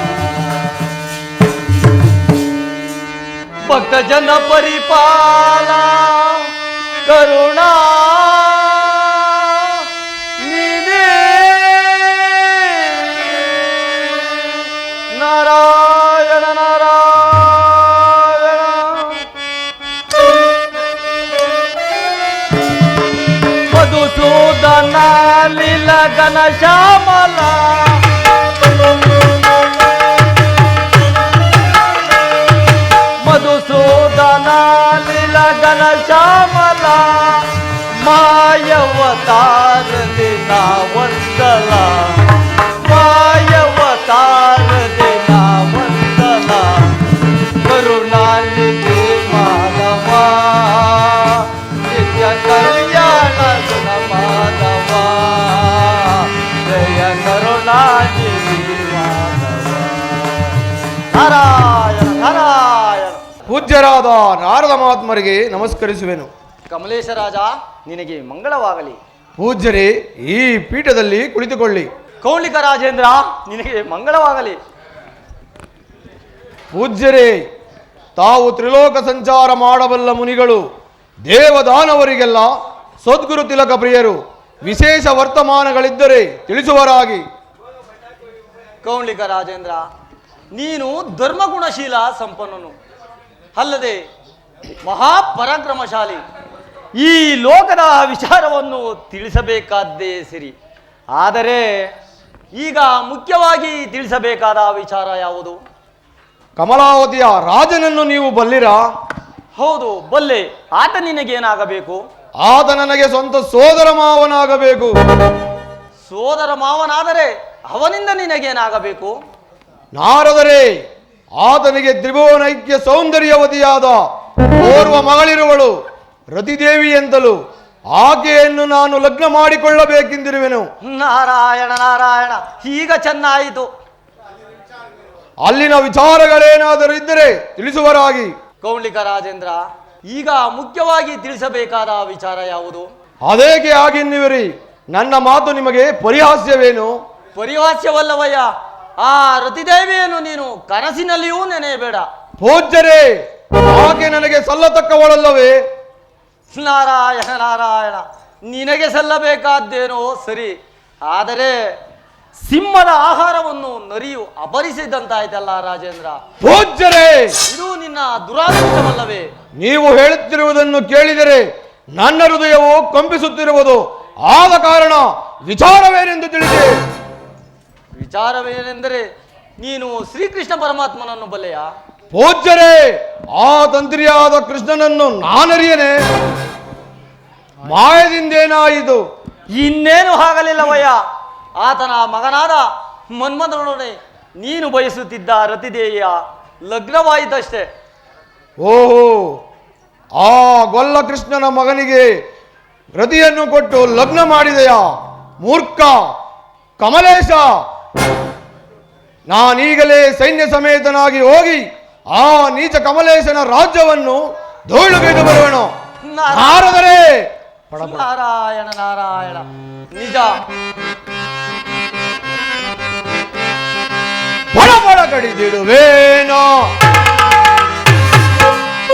ಭಕ್ತ ಜನ ಪರಿಪಾಲ ಕರುಣಾ ನಿಧಿ ನಾರಾಯಣ ನಾರಾಯಣ ಮಧುಸೂದನ ಲೀಲಗನ ಶ್ಯಾಮಲ ಮಧುಸೂದನ ಲೀಲಗನ ಶ್ಯಾಮಲ ಮಾಯವತಾರದಿ ನಾವಂದಲ ಮಾಯವತಾರದಿ ನಾವಂದಲ ಕರುಣಾನಿಧಿ ಮಾನವ ನಿತ್ಯ ಕಲ್ಯಾಣ ಗುಣ ಮಾನವ ಜಯ ಕರುಣಾನಿಧಿ ಮಾನವ ನಾರಾಯಣ ನಾರಾಯಣ. ಪೂಜ್ಯರಾದ ನಾರದ ಮಹಾತ್ಮರಿಗೆ ನಮಸ್ಕರಿಸುವೆನು. ಕಮಲೇಶ ರಾಜ ನಿನಗೆ ಮಂಗಳವಾಗಲಿ. ಪೂಜ್ಯರೇ, ಈ ಪೀಠದಲ್ಲಿ ಕುಳಿತುಕೊಳ್ಳಿ. ಕೌಳಿಕ ರಾಜೇಂದ್ರ ನಿನಗೆ ಮಂಗಳವಾಗಲಿ. ಪೂಜ್ಯರೇ, ತಾವು ತ್ರಿಲೋಕ ಸಂಚಾರ ಮಾಡಬಲ್ಲ ಮುನಿಗಳು, ದೇವದಾನವರಿಗೆಲ್ಲ ಸದ್ಗುರು ತಿಲಕ ಪ್ರಿಯರು. ವಿಶೇಷ ವರ್ತಮಾನಗಳಿದ್ದರೆ ತಿಳಿಸುವರಾಗಿ. ಕೌಳಿಕ ರಾಜೇಂದ್ರ, ನೀನು ಧರ್ಮಗುಣಶೀಲ ಸಂಪನ್ನನು, ಅಲ್ಲದೆ ಮಹಾಪರಾಕ್ರಮಶಾಲಿ. ಈ ಲೋಕದ ವಿಚಾರವನ್ನು ತಿಳಿಸಬೇಕಾದ್ದೇ ಸರಿ. ಆದರೆ ಈಗ ಮುಖ್ಯವಾಗಿ ತಿಳಿಸಬೇಕಾದ ವಿಚಾರ ಯಾವುದು? ಕಮಲಾವತಿಯ ರಾಜನನ್ನು ನೀವು ಬಲ್ಲಿರಾ? ಹೌದು, ಬಲ್ಲೆ. ಆತ ನಿನಗೇನಾಗಬೇಕು? ಆತ ನನಗೆ ಸ್ವಂತ ಸೋದರ ಮಾವನಾಗಬೇಕು. ಸೋದರ ಮಾವನಾದರೆ ಅವನಿಂದ ನಿನಗೇನಾಗಬೇಕು? ನಾರದರೆ, ಆತನಿಗೆ ತ್ರಿಭುವನೈಕ್ಯ ಸೌಂದರ್ಯವತಿಯಾದ ಓರ್ವ ಮಗಳಿರುವಳು, ರತಿದೇವಿ ಎಂತಲೂ. ಆಕೆಯನ್ನು ನಾನು ಲಗ್ನ ಮಾಡಿಕೊಳ್ಳಬೇಕೆಂದಿರುವೆನು. ನಾರಾಯಣ ನಾರಾಯಣ, ಈಗ ಚೆನ್ನಾಯಿತು. ಅಲ್ಲಿನ ವಿಚಾರಗಳೇನಾದರೂ ಇದ್ದರೆ ತಿಳಿಸುವರಾಗಿ. ಕೌಳಿಕ ರಾಜೇಂದ್ರ, ಈಗ ಮುಖ್ಯವಾಗಿ ತಿಳಿಸಬೇಕಾದ ವಿಚಾರ ಯಾವುದು? ಅದೇಕೆ ಆಗಿನ್ನಿವಿರಿ? ನನ್ನ ಮಾತು ನಿಮಗೆ ಪರಿಹಾಸ್ಯವೇನು? ಪರಿಹಾಸ್ಯವಲ್ಲವಯ್ಯ. ಆ ರತಿದೇವಿಯನ್ನು ನೀನು ಕನಸಿನಲ್ಲಿಯೂ ನೆನೆಯಬೇಡ. ಪೂಜ್ಯರೇ, ಆಕೆ ನನಗೆ ಸಲ್ಲತಕ್ಕವಳಲ್ಲವೇ? ನಾರಾಯಣ ನಾರಾಯಣ, ನಿನಗೆ ಸಲ್ಲಬೇಕಾದ್ದೇನೋ ಸರಿ, ಆದರೆ ಸಿಂಹದ ಆಹಾರವನ್ನು ನರಿಯು ಅಪರಿಸಿದಂತಾಯ್ತಲ್ಲ ರಾಜೇಂದ್ರ. ಪೂಜ್ಯರೇ, ಇದು ನಿನ್ನ ದುರಾದೃಷ್ಟವಲ್ಲವೇ? ನೀವು ಹೇಳುತ್ತಿರುವುದನ್ನು ಕೇಳಿದರೆ ನನ್ನ ಹೃದಯವು ಕಂಪಿಸುತ್ತಿರುವುದು. ಆದ ಕಾರಣ ವಿಚಾರವೇನೆಂದು ತಿಳಿಸಿ. ವಿಚಾರವೇನೆಂದರೆ, ನೀನು ಶ್ರೀಕೃಷ್ಣ ಪರಮಾತ್ಮನನ್ನು ಬಲ್ಲೆಯಾ? ಪೂಜ್ಯರೇ, ಆ ತಂತ್ರಿಯಾದ ಕೃಷ್ಣನನ್ನು ನಾನರಿಯನೆ. ಮಾಯದಿಂದೇನಾಯಿತು? ಇನ್ನೇನು ಆಗಲಿಲ್ಲವಯ್ಯ. ಆತನ ಮಗನಾದ ಮನ್ಮಥನೊಡನೆ ನೀನು ಬಯಸುತ್ತಿದ್ದ ರತಿದೇವಿಯ ಲಗ್ನವಾಯಿತಷ್ಟೇ. ಓಹೋ, ಆ ಗೊಲ್ಲ ಕೃಷ್ಣನ ಮಗನಿಗೆ ರತಿಯನ್ನು ಕೊಟ್ಟು ಲಗ್ನ ಮಾಡಿದೆಯಾ? ಮೂರ್ಖ ಕಮಲೇಶ, ನಾನೀಗಲೇ ಸೈನ್ಯ ಸಮೇತನಾಗಿ ಹೋಗಿ ಆ ನೀಚ ಕಮಲೇಶನ ರಾಜ್ಯವನ್ನು ಧೂಳುಗೈದು ಬರುವನು. ನಾರದರೆ, ನಾರಾಯಣ ನಾರಾಯಣ, ನಿಜ. ಬಡ ಬಡ ಕಡಿದಿಡುವೇನೋ,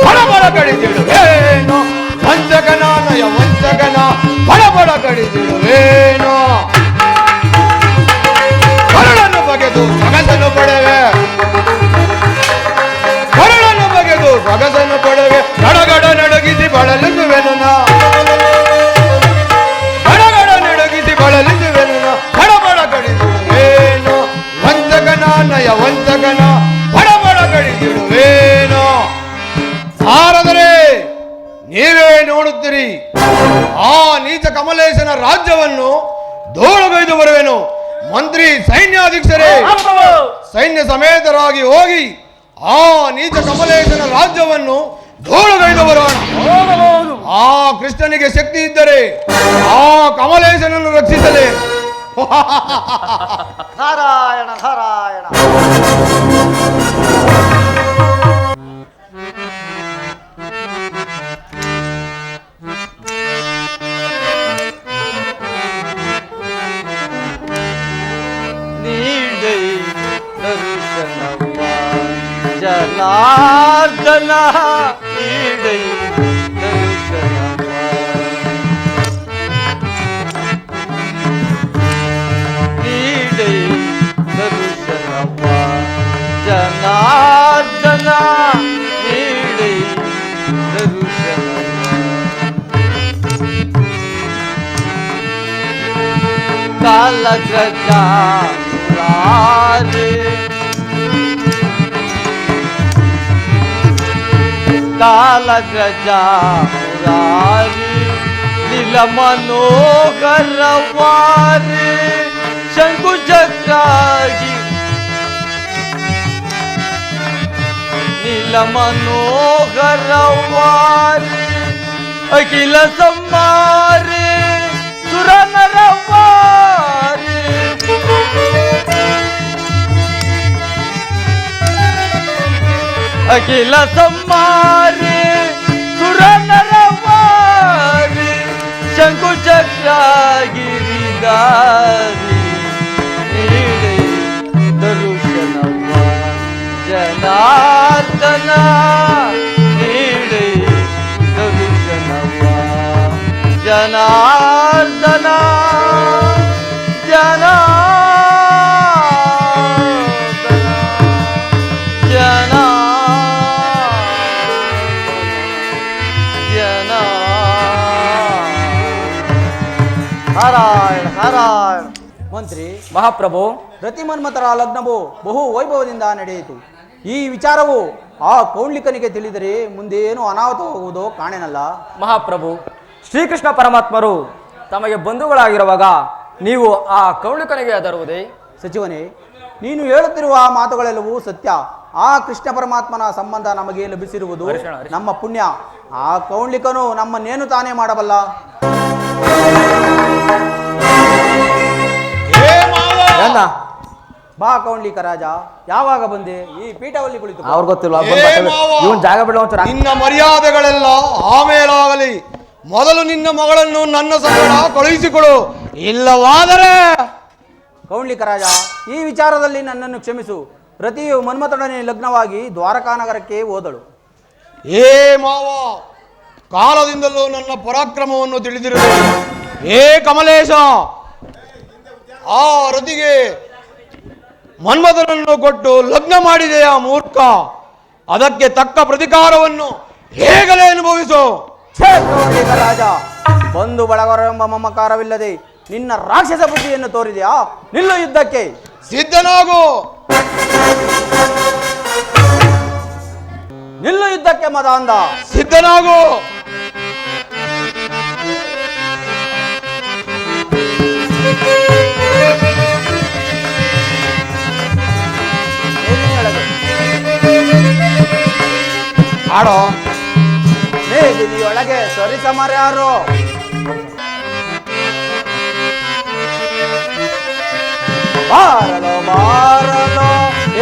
ಬಡ ಬಡ ಕಡಿದಿಡುವೇನೋ, ವಂಚಕನ ನಯ ವಂಚಕನ ಬಡ ಬಡ ಕಡಿದಿಡುವೇನೋ. ಕರುಳನ್ನು ಬಗೆದು ಸೊಗಸನ್ನು ಪಡೆವೆ, ಕರುಳನ್ನು ಬಗೆದು ಸೊಗಸನ್ನು ಪಡೆವೆ. ಗಡಗಡ ನಡುಗಿಸಿ ಬಳಲಿಸುವೆನು ನಾ, ಗಡಗಡ ನಡುಗಿಸಿ ಬಳಲಿಸುವೆನು ನಾ. ಬಡ ಬಡ ಕಡಿದಿಡುವೇನೋ, ವಂಚಕನ ನಯ ವಂಚಕನ ಬಡ ಬಡ ಕಡಿದಿಡುವೇನೋ. ನಾರದರೆ, ನೀವೇ ನೋಡುತ್ತೀರಿ, ಆ ನೀಚ ಕಮಲೇಶನ ರಾಜ್ಯವನ್ನು ಧೂಳುಗೈದು ಬರುವೆನು. ಮಂತ್ರಿ ಸೈನ್ಯಾಧೀಕ್ಷರೇ, ಸೈನ್ಯ ಸಮೇತರಾಗಿ ಹೋಗಿ ಆ ನೀಚ ಕಮಲೇಶನ ರಾಜ್ಯವನ್ನು ಧೂಳುಗೈದು ಬರೋಣ. ಆ ಕೃಷ್ಣನಿಗೆ ಶಕ್ತಿ ಇದ್ದರೆ ಆ ಕಮಲೇಶನನ್ನು ರಕ್ಷಿಸಲೇ. ನಾರಾಯಣ ನಾರಾಯಣ. ನೀಡೈ ದರ್ಶನವ ಜನಾರ್ದನ, ನೀಡೈ ದರ್ಶನವ ಜನಾರ್ದನ ನೀಡೆ ದರುಶನವ. ಕಾಲಗ್ರಜ ಮುರಾರಿ ಕಾಲಗ್ರಜ ಮುರಾರಿ ನೀಲ ಮನೋಹರವಾರಿ ಶಂಕುಚಕ್ರಾಗಿ ನೀಲ ಮನೋಹರವಾರಿ ಅಖಿಲ ಸಂಹಾರಿ ಸುರನರವಾರಿ ಅಖಿಲ ಸಂಹಾರಿ ಸುರನರವಾರಿ ಶಂಕುಚಕ್ರಗಿರಿದಾರಿ ನೀಡೆ ದರುಶನವ. ಜನಾರ್ದನ ನೀಡೆ ದರುಶನವ. ಜನಾರ್ದನ ನಾರಾಯಣ ನಾರಾಯಣ. ಮಂತ್ರಿ, ಮಹಾಪ್ರಭು, ರತಿಮನ್ಮಥರ ಲಗ್ನವು ಬಹು ವೈಭವದಿಂದ ನಡೆಯಿತು. ಈ ವಿಚಾರವು ಆ ಕೌಂಡ್ಲಿಕನಿಗೆ ತಿಳಿದರೆ ಮುಂದೇನು ಅನಾಹುತವಾಗುವುದೋ ಕಾಣೆನಲ್ಲ. ಮಹಾಪ್ರಭು, ಶ್ರೀಕೃಷ್ಣ ಪರಮಾತ್ಮರು ತಮಗೆ ಬಂಧುಗಳಾಗಿರುವಾಗ ನೀವು ಆ ಕೌಂಡಿಕನಿಗೆ ಅದರುವುದೇ? ಸಚಿವನೇ, ನೀನು ಹೇಳುತ್ತಿರುವ ಮಾತುಗಳೆಲ್ಲವೂ ಸತ್ಯ. ಆ ಕೃಷ್ಣ ಪರಮಾತ್ಮನ ಸಂಬಂಧ ನಮಗೆ ಲಭಿಸಿರುವುದು ನಮ್ಮ ಪುಣ್ಯ. ಆ ಕೌಂಡ್ಲಿಕನು ನಮ್ಮನ್ನೇನು ತಾನೇ ಮಾಡಬಲ್ಲ? ಬಾ ಕೌಂಡ್ಲಿಕ ರಾಜ, ಯಾವಾಗ ಬಂದೆ? ಈ ಪೀಠದಲ್ಲಿ ಕುಳಿತು. ಅವ್ರು ಗೊತ್ತಿಲ್ಲ, ಇವನ್ ಜಾಗ ನಿನ್ನ ಮರ್ಯಾದೆಗಳೆಲ್ಲ ಆಮೇಲಾಗಲಿ. ಮೊದಲು ನಿನ್ನ ಮಗಳನ್ನು ನನ್ನ ಸಂಗಡ ಕಳುಹಿಸಿಕೊಡು, ಇಲ್ಲವಾದರೆ. ಕೌಂಡ್ಲಿಕ ರಾಜ, ಈ ವಿಚಾರದಲ್ಲಿ ನನ್ನನ್ನು ಕ್ಷಮಿಸು. ರತಿಯು ಮನ್ಮಥನೊಡನೆ ಲಗ್ನವಾಗಿ ದ್ವಾರಕಾ ನಗರಕ್ಕೆ ಹೋದಳು. ಏ ಮಾವ, ಕಾಲದಿಂದಲೂ ನನ್ನ ಪರಾಕ್ರಮವನ್ನು ತಿಳಿದಿರುವೆ. ಏ ಕಮಲೇಶ, ಆ ರತಿಗೆ ಮನ್ಮಥನನ್ನು ಕೊಟ್ಟು ಲಗ್ನ ಮಾಡಿದೆಯ ಮೂರ್ಖ. ಅದಕ್ಕೆ ತಕ್ಕ ಪ್ರತಿಕಾರವನ್ನು ಹೇಗಲೇ ಅನುಭವಿಸು. ಕೌಂಡ್ಲಿಕ ರಾಜ, ಬಂಧು ಬಳಗರೆಂಬ ಮಮಕಾರವಿಲ್ಲದೆ ನಿನ್ನ ರಾಕ್ಷಸ ಬುದ್ಧಿಯನ್ನು ತೋರಿದೆಯಾ? ನಿಲ್ಲು ಯುದ್ಧಕ್ಕೆ. ಸಿದ್ಧನಾಗು. ನಿಲ್ಲು ಯುದ್ಧಕ್ಕೆ ಮದಾಂಧ. ಸಿದ್ಧನಾಗು. ಆಡೋ. ಮೇದಿನಿಯೊಳಗೆ ಸರಿಸಮರ್ಯಾರು. ಬಾರಲೋ ಬಾರಲೋ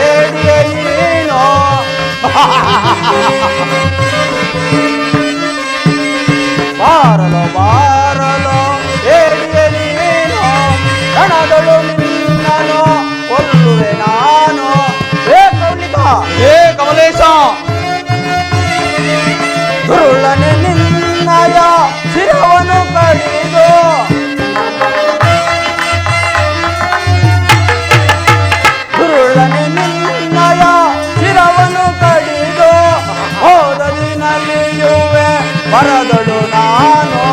ಏಡಿಯೇ ನೀನು. ಬಾರಲೋ ಬಾರಲೋ ಏಡಿಯೇ ನೀನು. ಕಣದಳು ನಿನ್ನನು ಕೊಲ್ಲುವೆ ನಾನು. ಏ ಕೌಂಡ್ಲಿಕ, ಏ ಕಮಲೇಶ, ದುರುಳನೆ ನಿನ್ನಯ ಶಿರವನ್ನು ಕಡಿದು. ದುರುಳನೆ ನಿನ್ನಯ ಶಿರವನ್ನು ಕಡಿದು ಹೋದದಿನಲ್ಲಿಯುವೆ ಬರದಳು ನಾನು.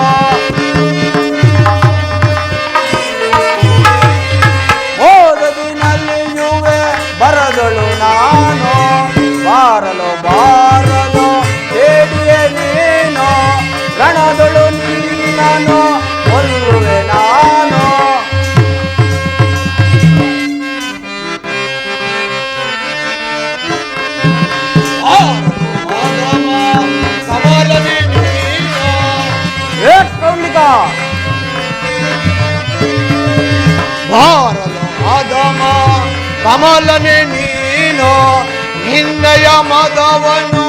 ಹೋದದಿನಲ್ಲಿಯುವೆ ಬರದಳು ನಾನು. ಬಾರಲು ಬಾರಲು ಏಡಿಯೇ ನೀನು. ರಣದಳು ನಿನ್ನನು ಕೊಲ್ಲುವೆ ನಾನು. ಏ ಕೌಂಡ್ಲಿಕ, ಬಾರಲು ಆದಮ ಕಮಲನೆ ನೀನು. ನಿನ್ನಯ ಮದವನು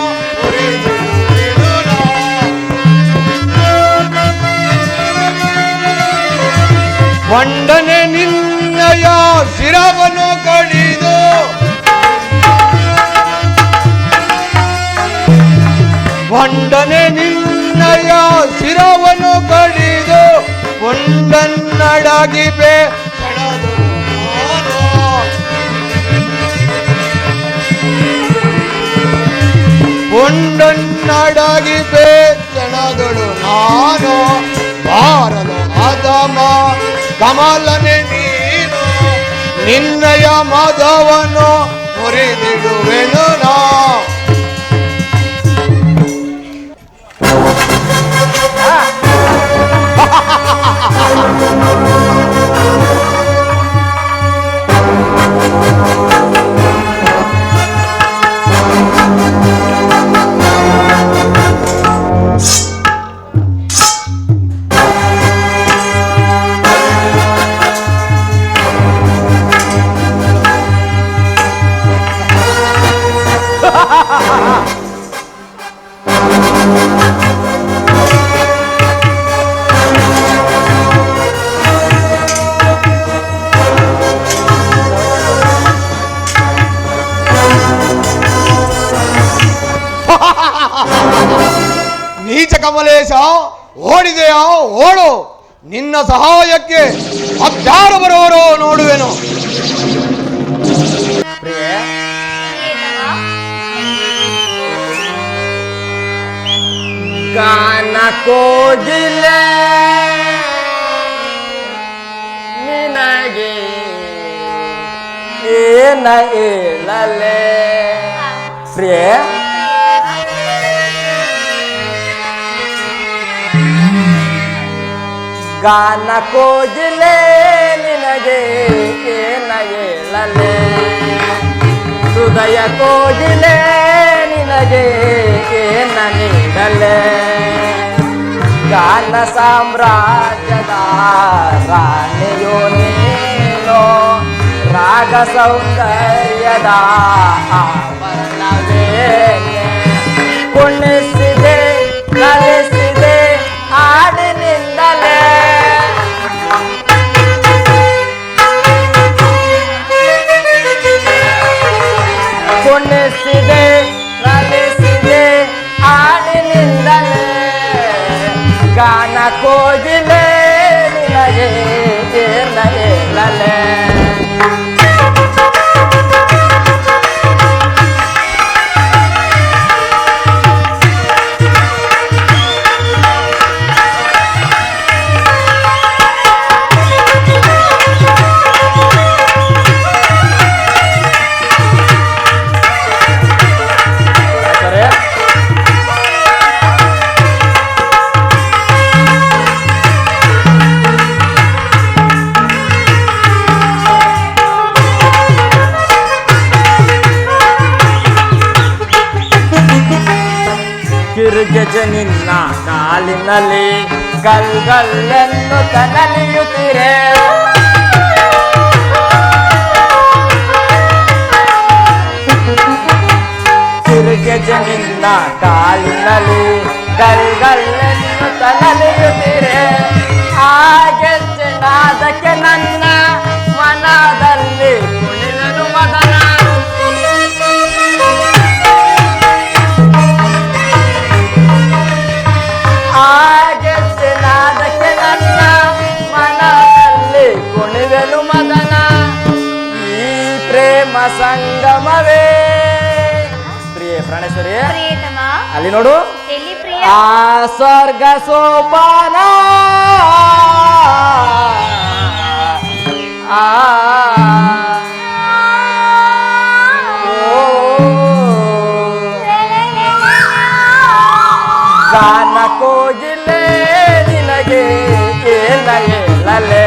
ವಂಡನೆ ನಿನ್ನಯ ಶಿರವನು ಕಡಿದು. ವಂಡನೆ ನಿನ್ನಯ ಶಿರವನು ಕಡಿದು ಒಂದನ್ನಡಗಿಬೆ ಕಣದು ನಾನು. ಕೊಂಡನ್ನಡಗಿ ಬೇತಣದಳು ನಾನು ಬಾರಲು ಅದಮ ಕಮಲನೆ ನೀನು ನಿನ್ನಯ ಮದವನ್ನು ಮುರಿದಿಡುವೆನು ನಾ. ನೀಚ ಕಮಲೇಶ, ಓಡಿದೆಯಾ ಓಡು. ನಿನ್ನ ಸಹಾಯಕ್ಕೆ ಮತ್ತಾರು ಬರುವರೋ ನೋಡುವೆನು. ಗಾನ ಕೋಗಿಲೆ ನಿನಗೆ ಏನ ಹೇಳಲೆ ಪ್ರಿಯೆ. ಗಾನ ಕೋಗಿಲೆ ನಿನಗೆ ಏನ ಹೇಳಲೆ ಹೃದಯ ಕೋಗಿಲೆ ನಿನಗೆ ಏನ ನೀಡಲೆ ಗಾನ ಸಾಮ್ರಾಜ್ಯದ ರಾಣಿಯೋ ನೀನು ರಾಗ ಸೌಂದರ್ಯದ ಆಭರಣವೇನೆ ಕುಣಿಸಿದೆ ಕಲಿಸಿದೆ ಹಾಡಿನಿಂದಲೇ ಕುಣಿಸಿದೆ ಕಲಿಸಿದೆ ಹಾಡಿನಿಂದಲೇ ಗಾನ ಕೋಗಿಲೆ ನಿನಗೆ ಏನ ಹೇಳಲೆ. ಗಿರ್ಗೆಜ ನಿನ್ನ ಕಾಲಿನಲ್ಲಿ ಗಲ್ಗಲ್ಲೆನ್ನು ತನಲಿಯುತ್ತಿರೆ ಗಿರ್ಗೆಜ ನಿನ್ನ ಕಾಲಿನಲ್ಲಿ ಗಲ್ಗಲ್ಲೆನ್ನು ತನಲಿಯುತ್ತಿರೆ ಹಾಗೆಚ್ಚನಾದಕ್ಕೆ ನನ್ನ ಮನದಲ್ಲಿ ಕುಣಿದನು ಮದನ ನಾದಕ್ಕೆ ನನ್ನ ಮನದಲ್ಲಿ ಕುಣಿವೆನು ಮದನ ಈ ಪ್ರೇಮ ಸಂಗಮವೇ. ಪ್ರಿಯೆ ಪ್ರಾಣೇಶ್ವರಿ ಅಲ್ಲಿ ನೋಡು ಆ ಸ್ವರ್ಗ ಸೋಪಾನ ಗಾನ ಕೋಗಿಲೆ ನಿನಗೆ ಏನ ಹೇಳಲೆ.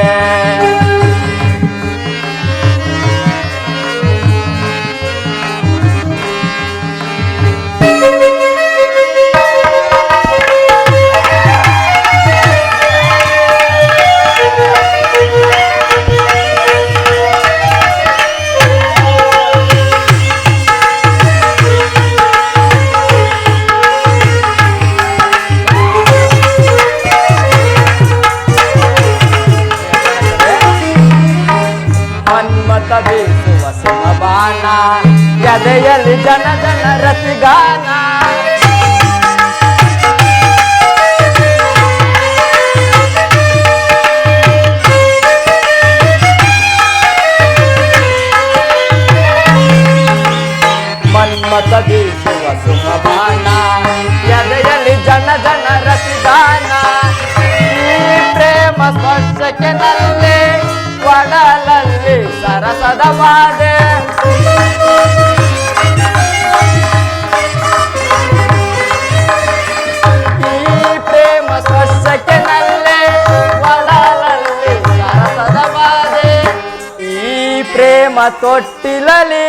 ಬೀಸುವ ಸುಮಬಾಣ ಎದೆಯಲ್ಲಿ ಜನ ಜನ ರತಿಗಾನ ಮನ್ಮತ ಬೀಸುವ ಸುಮಬಾಣ ಸ್ಪರ್ಶಕ್ಕೆ ನಲ್ಲಿ ಒಡಲಲ್ಲಿ ಸರಸದ ಬಾಧೆ ಈ ಪ್ರೇಮ ಸ್ಪರ್ಶಕ್ಕೆ ನಲ್ಲಿ ಒಡಲಲ್ಲಿ ಸರಸದ ಬಾಧೆ ಈ ಪ್ರೇಮ ತೊಟ್ಟಿಲಲಿ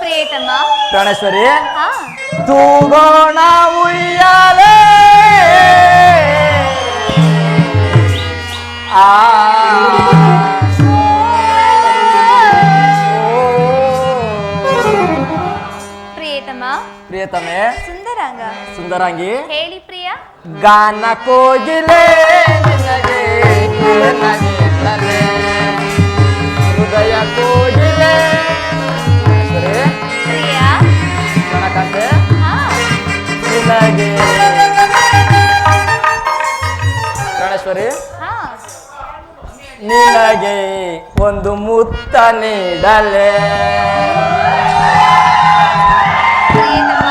ಪ್ರಿಯತಮ ಪ್ರಾಣೇಶ್ವರಿ ಹಾ ತೂಗೋಣ ಉಯ್ಯಾಲೆ ಆ ಪ್ರಿಯತಮ ಪ್ರಿಯತಮೆ ಸುಂದರಾಂಗ ಸುಂದರಾಂಗಿ ಹೇಳಿ ಪ್ರಿಯ ಗಾನ ಕೋಗಿಲೆ ನಿನಗೆ ನನಗೆ ತಲೆ ಹೃದಯ ಕೋಗಿಲೆ ಪ್ರಾಣೇಶ್ವರಿ ಪ್ರಿಯ ಕನಕಂತೆ ಹಾ ನಿನಗೆ ಪ್ರಾಣೇಶ್ವರಿ ಹಾ ನಿನಗೆ ಒಂದು ಮುತ್ತ ನೀಡಲೆ ಪ್ರಿಯತಮ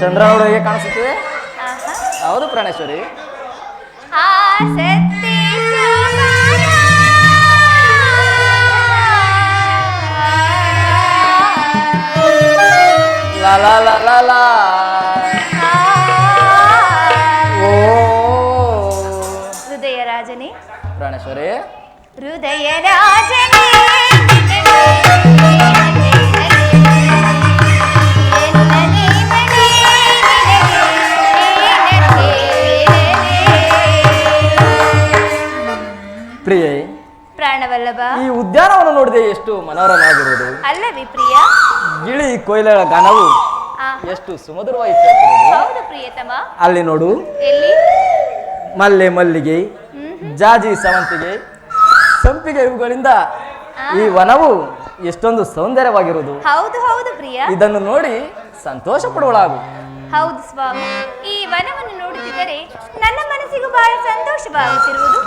ಚಂದ್ರ ಹೇಗೆ ಕಾಣಿಸುತ್ತದೆ? ಹೌದು ಪ್ರಾಣೇಶ್ವರಿ. ಲಾ ಲಾ ಲಾ ಲಾ ಲಾ. ಓ ಹೃದಯ ರಾಜನೇ ಪ್ರಾಣೇಶ್ವರಿ. ಹೃದಯ ರಾಜನೇ ಪ್ರಿಯೆ, ಪ್ರಾಣವಲ್ಲಭ, ಈ ಉದ್ಯಾನವನ್ನು ನೋಡಿದೆ ಎಷ್ಟು ಮನೋರಮವಾಗಿರುವುದು ಅಲ್ಲವೇ ಪ್ರಿಯ? ಗಿಳಿ ಕೊಯ್ಲಳ ಗಾನವು ಎಷ್ಟು ಸುಮಧುರವಾಗಿ ಕೇಳುತ್ತಿರುವುದು. ಹೌದು ಪ್ರಿಯತಮ. ಅಲ್ಲಿ ನೋಡು, ಎಲ್ಲಿ? ಮಲ್ಲೆ ಮಲ್ಲಿಗೆ, ಜಾಜಿ ಸೇವಂತಿಗೆ, ಸಂಪಿಗೆ ಇವುಗಳಿಂದ ಈ ವನವು ಎಷ್ಟೊಂದು ಸೌಂದರ್ಯವಾಗಿರುವುದು. ಹೌದು ಹೌದು ಪ್ರಿಯ. ಇದನ್ನು ನೋಡಿ ಸಂತೋಷ ಪಡುವಳಾಗು. ಹೌದು ಸ್ವಾಮಿ, ಈ ವನವನ್ನು ನೋಡುತ್ತಿದ್ದರೆ ನನ್ನ ಮನಸ್ಸಿಗೂ ಬಹಳ ಸಂತೋಷವಾಗುತ್ತಿರುವುದು.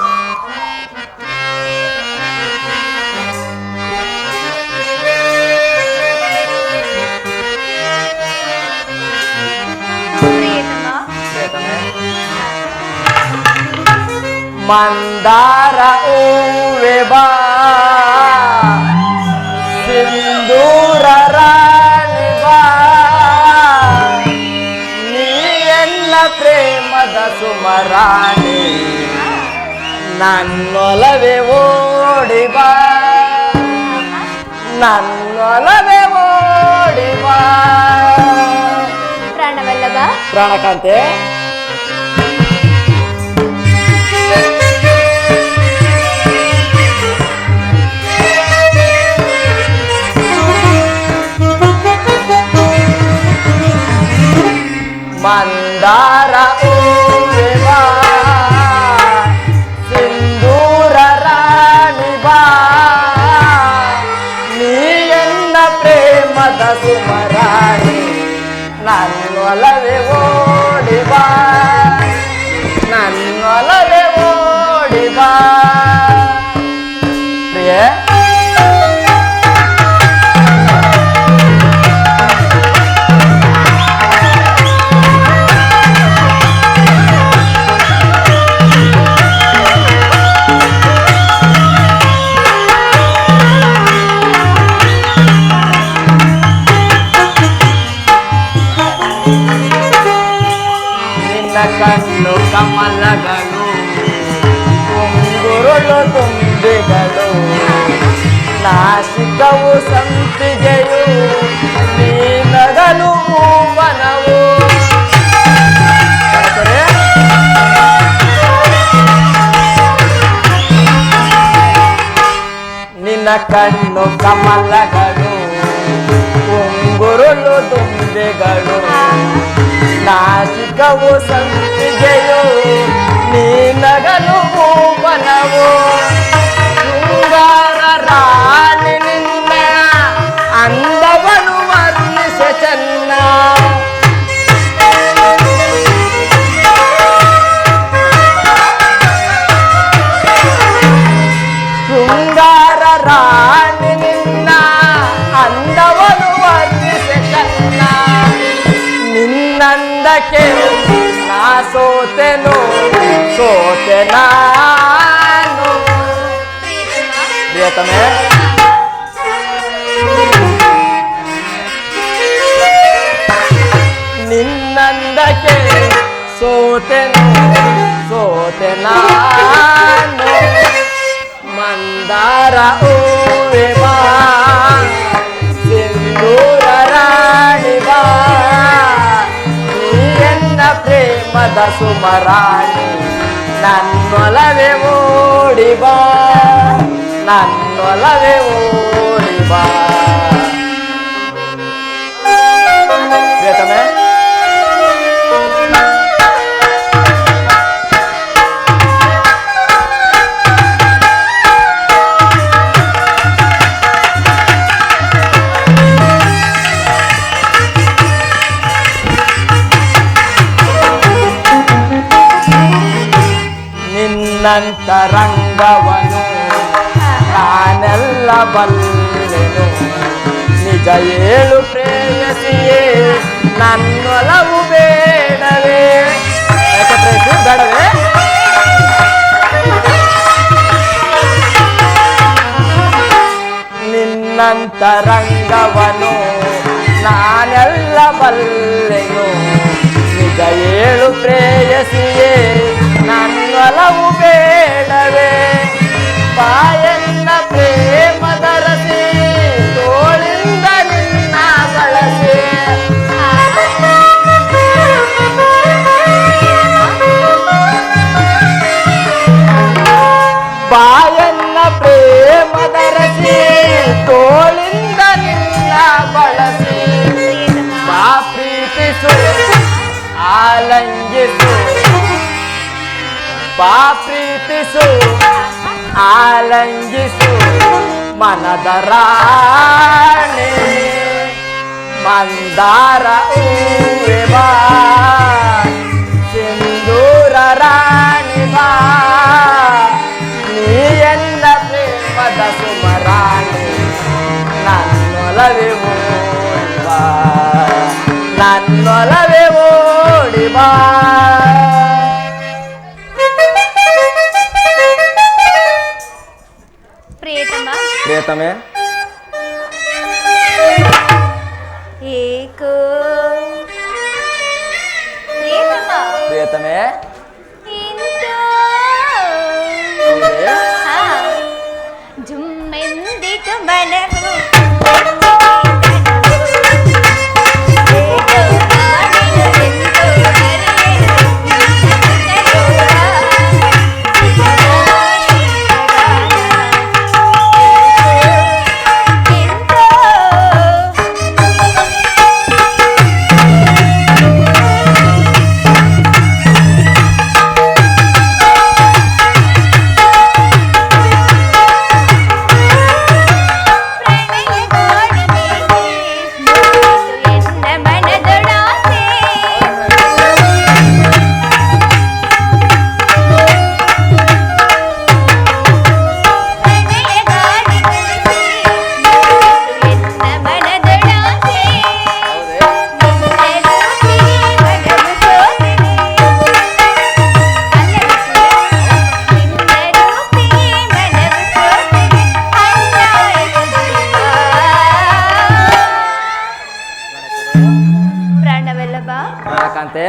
ಮಂದಾರ ಹೂವೆ ಬಾ, ಸಿಂಧೂರ ರಾಣಿ ಬಾ, ನೀ ಎನ್ನ ಪ್ರೇಮದ ಸುಮರಾಣಿ, ನನ್ನೊಲವೇ ಓಡಿ ಬಾ, ನನ್ನೊಲವೇ ಓಡಿ ಬಾ. ಪ್ರಾಣವಲ್ಲಭ, ಪ್ರಾಣಕಾಂತೆ ಮಂದಾರ ಹೂವೆ ಬಾ ಸಿಂಧೂರ ರಾಣಿ ಬಾ ನೀ ಎನ್ನ ಪ್ರೇಮದ ಸುಮರಾಣಿ ನನ್ನೊಲವೇ ಓಡಿ ಬಾ ನನ್ನೊಲವೇ ಓಡಿ ಬಾ ಪ್ರಿಯೆ ಕಣ್ಣು ಕಮಲಗಳು ಉಂಗುರುಳು ತುಂಬಿಗಳು ನಾಸಿಕವು ಸಂಪಿಗೆಯು ನೀನಗಲು ಮೂವನವು ನಿನ್ನ ಕಣ್ಣು ಕಮಲಗಳು ಉಂಗುರುಳು ತುಂಬಿಗಳು ನಾಸಿಕವು ಸಂಪಿಗೆಯು ನೀನಗಲು ಭೂವನವು ಶೃಂಗಾರ ರಾಣಿ ನಿನ್ನ ಅಂದವನು ವರ್ಣಿಸ ಚೆನ್ನ ಶೃಂಗಾರ ರಾಣಿ ನಿನ್ನ ಅಂದವನು ವರ್ಣಿಸ ಚೆನ್ನ ನಿನ್ನಂದಕ್ಕೆ ನಾ ಸೋತೆನು ಸೋತೆ ನಾನು ಪ್ರಿಯತಮೆ ನಿನ್ನಂದಕ್ಕೆ ಸೋತೆನು ಸೋತೆ ನಾನು ಮಂದಾರ ಹೂವೆ ಬಾ ಸಿಂಧೂರ ರಾಣಿ ಬಾ ಪ್ರೇಮದ ಸುಮರಾಣಿ ನನ್ನೊಲವೇ ಓಡಿ ಬಾ ನನ್ನೊಲವೇ ಓಡಿ ಬಾ ಪ್ರಿಯತಮೆ ನಿನ್ನಂತರಂಗವನು ನಾನೆಲ್ಲ ಬಲ್ಲೆನು ನಿಜ ಏಳು ಪ್ರೇಯಸಿಯೇ ನನ್ನೊಲವು ಬೇಡವೇ ಯಾಕೆ ಪ್ರೇಯಸಿ ಬೇಡವೇ ನಿನ್ನಂತರಂಗವನು ನಾನೆಲ್ಲ ಬಲ್ಲೆನು ನಿಜ ಏಳು ಪ್ರೇಯಸಿಯೇ ನನ್ನೊಲವು ಬೇಡವೇ ಬಾಯನ್ನ ಪ್ರೇಮದ ರಸಿ ತೋಳಿಂದ ನಿನ್ನ ಬಳಸಿ ಬಾಯನ್ನ ಪ್ರೇಮದ ರಸಿ ತೋಳಿಂದ ನಿನ್ನ ಬಳಸಿ ಬಾ ಪ್ರೀತಿಸು ಆಲಂಗಿಸು ಬಾ ಪ್ರೀತಿಸು ಆಲಂಗಿಸು ಮನದ ರಾಣಿ ಮಂದಾರ ಹೂವೆ ಬಾ ಸಿಂಧೂರ ರಾಣಿ ಬಾ ನೀ ಎನ್ನ ಪ್ರೇಮದ ಸುಮರಾಣಿ ನನ್ನೊಲವೇ ಓಡಿ ಬಾ ನನ್ನೊಲವೇ ಓಡಿ ಬಾ ಪ್ರಿಯತಮೆ ಏಕೋ ಪ್ರಿಯತಮೆ ಜುಮ್ಮೆಂದಿತು ಮನವು ಬಾ ಕಾಂತೆ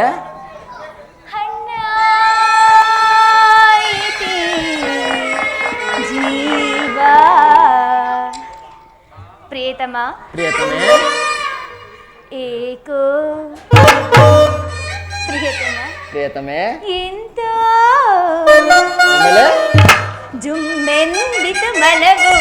ಹಣ್ಣಾಯಿತಿ ಜೀವ ಪ್ರಿಯತಮ ಪ್ರಿಯತಮೆ ಏಕೋ ಪ್ರಿಯತಮ ಪ್ರಿಯತಮೆ ಎಂತ ಆಮೇಲೆ ಜುಮ್ಮೆಂದಿತು ಮನವು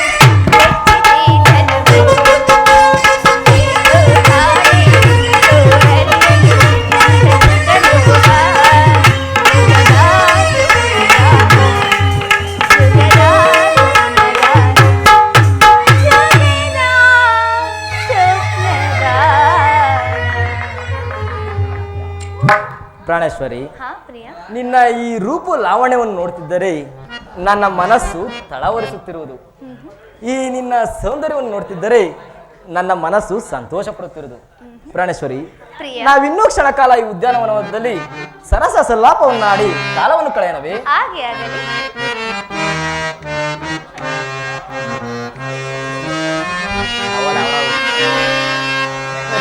ಪ್ರಾಣೇಶ್ವರಿ, ಹಾ ಪ್ರಿಯ, ನಿನ್ನ ಈ ರೂಪು ಲಾವಣ್ಯವನ್ನು ನೋಡ್ತಿದ್ದರೆ ನನ್ನ ಮನಸ್ಸು ತಳವರಿಸುತ್ತಿರುವುದು. ಈ ನಿನ್ನ ಸೌಂದರ್ಯವನ್ನು ನೋಡ್ತಿದ್ದರೆ ನನ್ನ ಮನಸ್ಸು ಸಂತೋಷ ಪಡುತ್ತಿರುವುದು. ಪ್ರಾಣೇಶ್ವರಿ, ಪ್ರಿಯ, ನಾವಿನ್ನೂ ಕ್ಷಣ ಕಾಲ ಈ ಉದ್ಯಾನವನದಲ್ಲಿ ಸರಸ ಸಲ್ಲಾಪವನ್ನಾಡಿ ಕಾಲವನ್ನು ಕಳೆಯನವೇ? ಹಾಗೆ ಆಗಲಿ.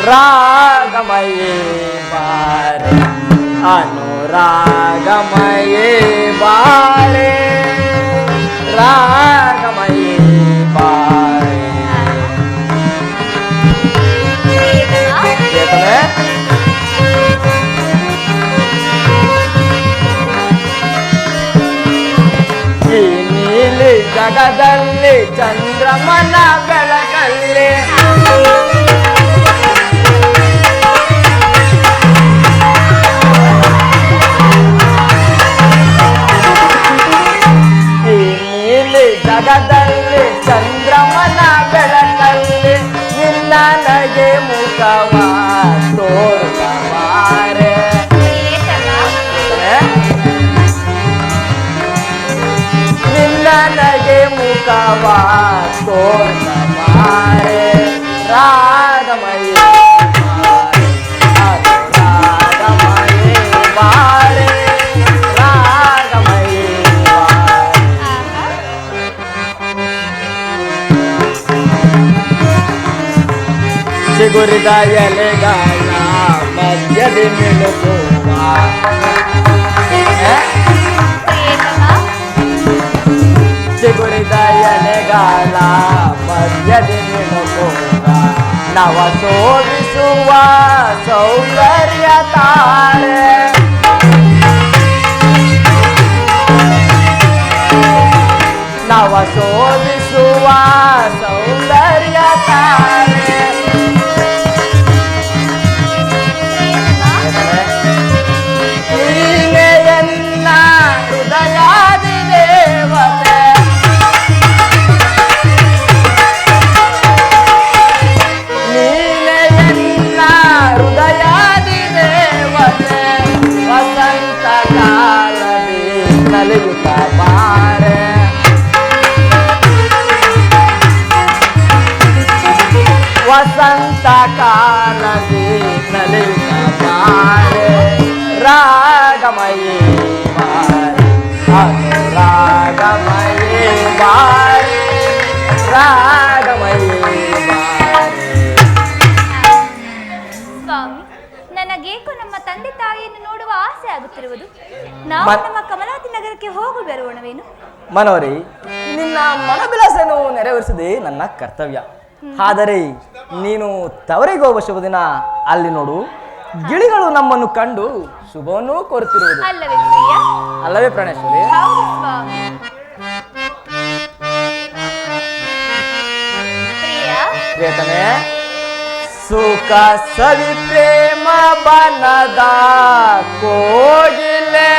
ರಾಗಮಯೇ ಬಾರೆ ಅನುರಾಗಮಯೇ ಬಾರೆ ರಾಗಮಯೇ ಬಾರೆ. ಚೇತನೆ, ಈ ನೀಲಿ ಜಗದಲ್ಲಿ ಚಂದ್ರಮನ ಬೆಳಕಲ್ಲಿ ಜಗದಲ್ಲಿ ಚಂದ್ರಮನ ಬೆಳಕಲ್ಲಿ ನಿನ್ನ ನಗೆ ಮುಖವ ತೋರುತ್ತಾರೆ. ನಿನ್ನ ನಗೆ ಮುಖವ ತೋರುತ್ತಾರೆ. ರಾಗಮಯ ರಾಗಮಯ ಬಾರೆ ರಾಗಮಯ ಚಿಗುರಿದ ಎಲೆಗಾಲ ಮಧ್ಯದಿ ಮಿಳುಗುವ ಚಿಗುರಿದ ಎಲೆಗಾಲ ಮಧ್ಯದಿ ಮಿಳುಗುವ ನವ ಶೋಭಿಸುವ ಸೌಂದರ್ಯ ತಾರೆ. ನವ ಶೋಭಿಸುವ ಸೌಂದರ್ಯ ತಾರೆ. ನೀನೆಯನ್ನ ಹೃದಯಾದಿ ದೇವತೆ ನೀನೆಯನ್ನ ಹೃದಯಾದಿ ದೇವತೆ ವಸಂತ ಕಾಲದಿ ನಲಿಯುತ್ತ ಬಾರೆ. ವಸಂತ ಕಾಲದಿ ನಲಿಯುತ್ತ ಬಾರೆ ರಾಗಮಯೇ ಬಾರೆ ರಾಗಮಯೇ ಬಾರೆ ರಾಗಮಯೇ ಬಾರೆ. ಸ್ವಾಮಿ, ನನಗೇಕೋ ನಮ್ಮ ತಂದೆ ತಾಯಿಯನ್ನು ನೋಡುವ ಆಸೆ ಆಗುತ್ತಿರುವುದು. ನಾವು ನಮ್ಮ ಕಮಲಾವತಿ ನಗರಕ್ಕೆ ಹೋಗಿ ಬರೋಣವೇನು? ಮನೋರಿ, ನಿನ್ನ ಮನೋಭಿಲಾಸವನ್ನು ನೆರವೇರಿಸುವುದೇ ನನ್ನ ಕರ್ತವ್ಯ. ಆದರೆ ನೀನು ತವರಿಗೆ ಹೋಗುವ ಶುಭ ದಿನ ಅಲ್ಲಿ ನೋಡು, ಗಿಳಿಗಳು ನಮ್ಮನ್ನು ಕಂಡು ಶುಭವನ್ನು ಕೋರುತ್ತಿರುವುದು. ಅಲ್ಲವೇ ಪ್ರಿಯ? ಅಲ್ಲವೇ ಪ್ರಾಣೇಶ್ವರಿ? ಹೌದು ಸ್ವಾಮಿ. ಪ್ರಿಯ, ಪ್ರಿಯತಮೆ, ಸುಖ ಸವಿ ಪ್ರೇಮ ಬನದ ಕೋಗಿಲೆ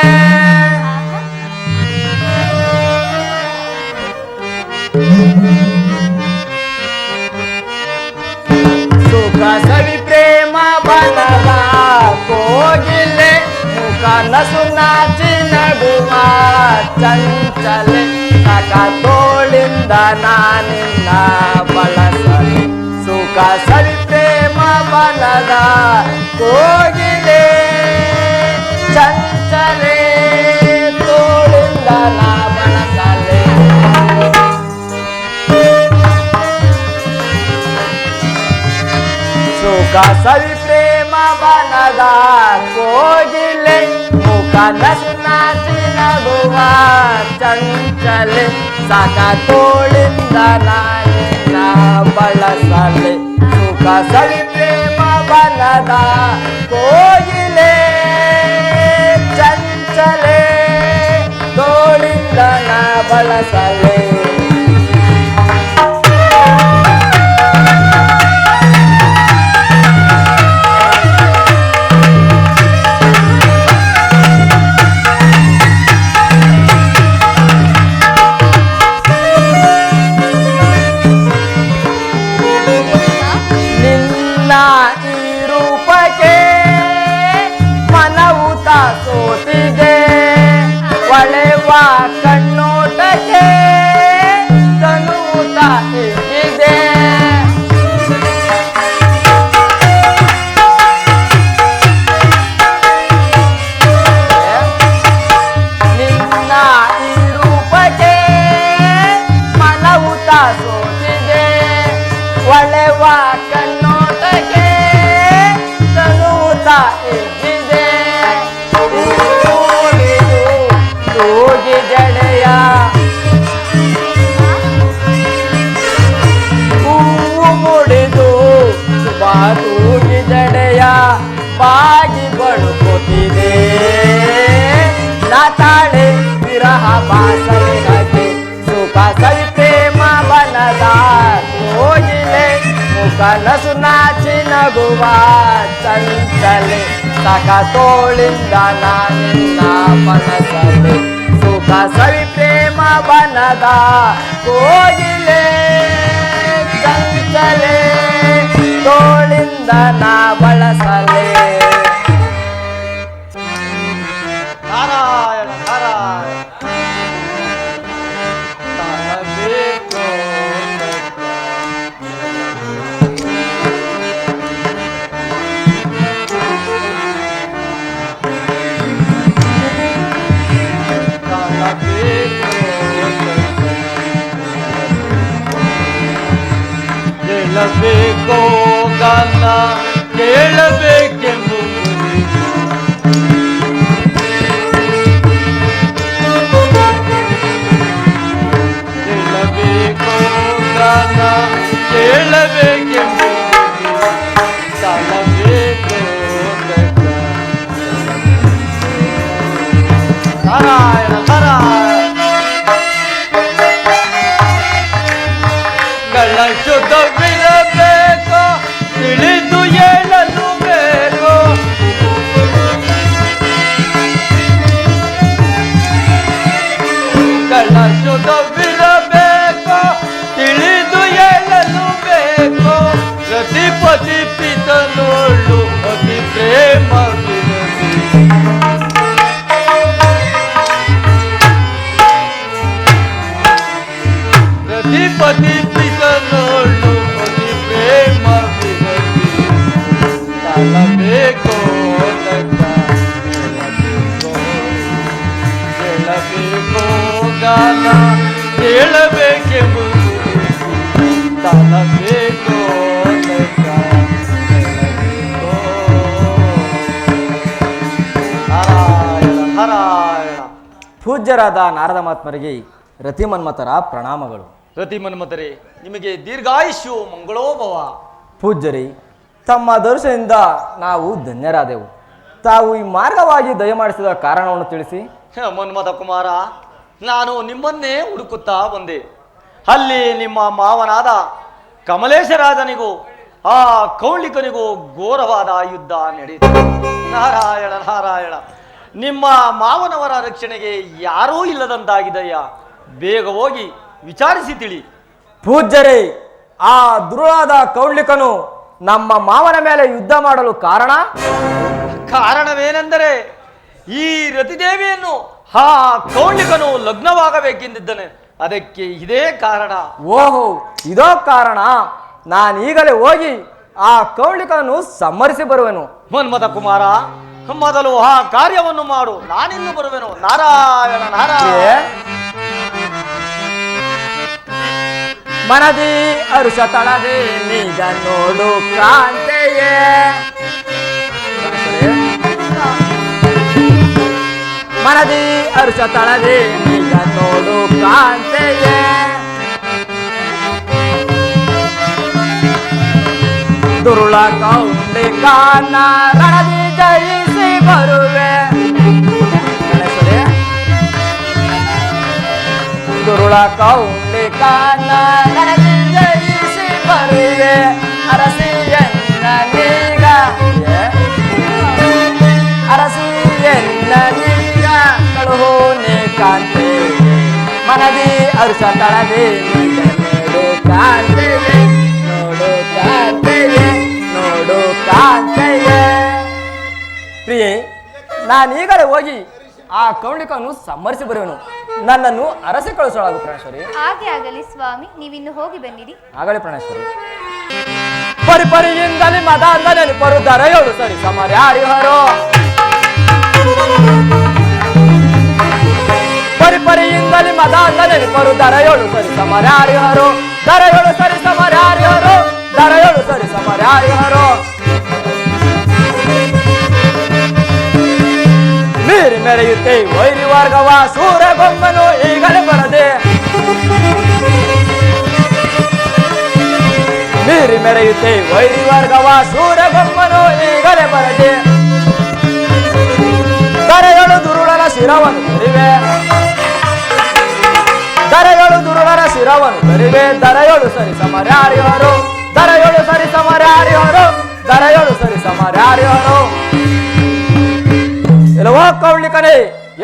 ಸುಖ ಸವಿ ಪ್ರೇಮ ಬನದ ಕೋಗಿಲೆ ಮುಖ ನಸು ನಾಚಿ ನಡುವ ಚಂಚಲೆ ತಕ ತೋಳಿಂದ ನಾನಿನ್ನ ಬಳಸಲೆ. ಸುಖ ಸವಿ ಪ್ರೇಮ ಬನದ ಕೋಗಿಲೆ ಚಂಚಲೆ ತೋಳಿಂದ ನಾ ಬಳಸಲೆ. ಸುಖ ಸವಿ ಪ್ರೇಮ ಬನದ ಕೋಗಿಲೆ ಮುಖ ನಸು ನಾಚಿ ನಗುವ ಚಂಚಲೆ ಸಾಕ ತೋಳಿಂದ ನಾಯಿನ ಬಳಸಲೆ ಸುಖ ಸವಿ ಪ್ರೇಮ ಬನದ ಕೋಗಿಲೆ ಚಂಚಲೆ ತೋಳಿಂದ ನಾ ಬಳಸಲೆ ಸೋತಿದೆ ಒಳೆವ ಕಣ್ಣೋಟಕ್ಕೆ ತನೂತ ಹಿಡಿದೆ ನಿನ್ನ ಈ ರೂಪಕ್ಕೆ ಮನವುತ ಸೋತಿದೆ ಒಳೆವ ಕಣ್ಣೋಟಕ್ಕೆ ತನೂತ ಹಿಡಿದೆ ತೂಗಿ ಜಡೆಯ ಹೂವು ಮುಡಿದು ಶುಭ ತೂಗಿ ಜಡೆಯ ಬಾಗಿ ಬಳುಕುತ್ತಿದೆ ನಾ ತಾಳೆ ವಿರಹ ಬಾಸಲಿನಗೆ ಸುಖ ಸವಿ ಪ್ರೇಮ ಬನದ ಕೋಗಿಲೆ ಮುಖ ನಸು ನಾಚಿ ನಗುವ ಚಂಚಲೆ ಸಾಕ ತೋಳಿಂದ ನಾನಿನ್ನ ಮನಸಲೆ ಸುಖ ಸವಿ ಪ್ರೇಮ ಬನದ ಕೋಗಿಲೆ ಚಂಚಲೆ ತೋಳಿಂದ ನಾ ಬಳಸಲೆ ನಾರಾಯಣ ನಾರಾಯಣ ತಾಳಬೇಕು ಕೇಳಬೇಕೋ ಗಾನ ಕೇಳಬೇಕೆಂಬುದು ಕೇಳಬೇಕೋ ಗಾನ ಕೇಳಬೇಕೆಂಬುದು ತಾಳಬೇಕೋ ನಾರಾಯಣ ನಾರಾಯಣ ಗಳ ಶುದ್ಧವಿರಬೇಕು ತಿಳಿದು ಹೇಳಲು ಬೇಕು ಗಳ ಶುದ್ಧವಿರಬೇಕು ತಿಳಿದು ಹೇಳಲು ಬೇಕು ಪ್ರತಿಪತಿ ಪಿತನೋಳು ಅತಿ ಪ್ರೇಮವಿರಬೇಕು ಪ್ರತಿಪತಿ ಪಿತನೋಳು ಅತಿ ಪ್ರೇಮವಿರಬೇಕು ತಾಳಬೇಕು ಕೇಳಬೇಕು ಗಾನ ಕೇಳಬೇಕೆಂಬುದು ತಾಳಬೇಕು ನಾರಾಯಣ ನಾರಾಯಣ. ಪೂಜ್ಯರಾದ ನಾರದ ಮಹಾತ್ಮರಿಗೆ ರತಿಮನ್ಮಥರ ಪ್ರಣಾಮಗಳು. ರತಿಮನ್ಮಥರೇ, ನಿಮಗೆ ದೀರ್ಘಾಯುಷ್ಯು ಮಂಗಳೋಭವ. ಪೂಜ್ಯರೇ, ತಮ್ಮ ದರ್ಶನದಿಂದ ನಾವು ಧನ್ಯರಾದೆವು. ತಾವು ಈ ಮಾರ್ಗವಾಗಿ ದಯಮಾಡಿಸಿದ ಕಾರಣವನ್ನು ತಿಳಿಸಿ. ಮನ್ಮಥ ಕುಮಾರ, ನಾನು ನಿಮ್ಮನ್ನೇ ಹುಡುಕುತ್ತಾ ಬಂದೆ. ಅಲ್ಲಿ ನಿಮ್ಮ ಮಾವನಾದ ಕಮಲೇಶರಾಜನಿಗೂ ಆ ಕೌಳಿಕನಿಗೂ ಘೋರವಾದ ಯುದ್ಧ ನಡೆಯಿತು. ನಾರಾಯಣ ನಾರಾಯಣ, ನಿಮ್ಮ ಮಾವನವರ ರಕ್ಷಣೆಗೆ ಯಾರೂ ಇಲ್ಲದಂತಾಗಿದೆಯ. ಬೇಗ ಹೋಗಿ ವಿಚಾರಿಸಿ ತಿಳಿ. ಪೂಜ್ಯರೇ, ಆ ದುರುಳಾದ ಕೌಳಿಕನು ನಮ್ಮ ಮಾವನ ಮೇಲೆ ಯುದ್ಧ ಮಾಡಲು ಕಾರಣವೇನೆಂದರೆ ಈ ರತಿದೇವಿಯನ್ನು ಆ ಕೌಳಿಕನು ಲಗ್ನವಾಗಬೇಕೆಂದಿದ್ದಾನೆ. ಅದಕ್ಕೆ ಇದೇ ಕಾರಣ. ಓಹೋ, ಇದೋ ಕಾರಣ. ನಾನೀಗಲೇ ಹೋಗಿ ಆ ಕೌಳಿಕನು ಸಮ್ಮರಿಸಿ ಬರುವೆನು. ಮನ್ಮಥ ಕುಮಾರ, ಮೊದಲು ಆ ಕಾರ್ಯವನ್ನು ಮಾಡು, ನಾನಿನ್ನು ಬರುವೆನು. ನಾರಾಯಣ ನಾರಾಯಣ. ಮನದಿ ಅರುಷ ತಳದೆ ನಿಜ ನೋಡು ಕಾಂತೆಯೇ ಮನದಿ ಹರ್ಷ ತಳದೆ ಈಗ ನೋಡು ಕಾಂತೆಯೇ ದುರುಳ ಕೌಂಡಿ ಕಾನ ರಣದಿ ಜಯಿಸಿ ಬರುವೆ ದುರುಳ ಕೌಂಡಿ ಕಾನ ರಣದಿ ಜಯಿಸಿ ಬರುವೆ ಅರಸಿಯನ್ನ ನೀಗ ಅರಸಿಯನ್ನ ನೀಗ ಕಳುಹೋನೆ ಕಾಂತೆ ಮನದಿ ಹರ್ಷ ತಳದೆ ನೋಡು ಕಾಂತೆಯೇ ನೋಡು ಕಾಂತೆಯೇ ನೋಡು ಕಾಂತೆಯೇ. ಪ್ರಿಯೆ, ನಾನೀಗಲೇ ಹೋಗಿ ಆ ಕೌಂಡಿಕನ್ನು ಸಮ್ಮರಿಸಿ ಬರುವೆನು. ನನ್ನನ್ನು ಅರಸಿ ಕಳಿಸೋಳಾಗು ಪ್ರಾಣೇಶ್ವರಿ. ಹಾಗೆ ಆಗಲಿ ಸ್ವಾಮಿ, ನೀವಿನ್ನು ಹೋಗಿ ಬನ್ನಿರಿ. ಆಗಲಿ ಪ್ರಾಣೇಶ್ವರಿ. ಪರಿಪರಿಯಿಂದಲೇ ಮದ ಅಂದ ನೆನಪರು ದರೆಯೋಳು ಸರಿ ಸಮರ್ಯಾರಿಹರೋ ಪರಿಪರಿಯಿಂದಲೇ ಮದ ಅಂದ ನೆನಪರು ದರೆಯೋಳು ಸರಿ ಸಮರ್ಯಾರಿಹರೋ ದರೆಯೋಳು ಸರಿ ಸಮರ್ಯಾರಿಹರೋ ದರೆಯೋಳು ಸರಿ ಸಮರ್ಯಾರಿಹರೋ ಮೀರಿ ಮೆರೆಯುತ್ತೆ ವೈರಿ ವರ್ಗವ ಸೂರ್ಯಗೊಂಬನು ಈಗಲೇ ಬರದೆ ಮೀರಿ ಮೆರೆಯುತ್ತೆ ವೈರಿ ವರ್ಗವ ಸೂರ್ಯಗೊಂಬನು ಈಗಲೇ ಬರದೆ ದರೆಗಳು ದುರುಳನ ಶಿರವನ್ನು ಕರಿವೆ ದರೆಗಳು ದುರುಳನ ಶಿರವನ್ನು ಕರಿವೆ ದರೆಯೋಳು ಸರಿ ಸಮರ್ಯಾರಿಹರೋ ದರೆಯೋಳು ಸರಿ ಸಮರ್ಯಾರಿಹರೋ ದರೆಯೋಳು ಸರಿ ಸಮರ್ಯಾರಿಹರೋ. ಎಲ್ಲವೋ ಕೌಳಿಕನೇ,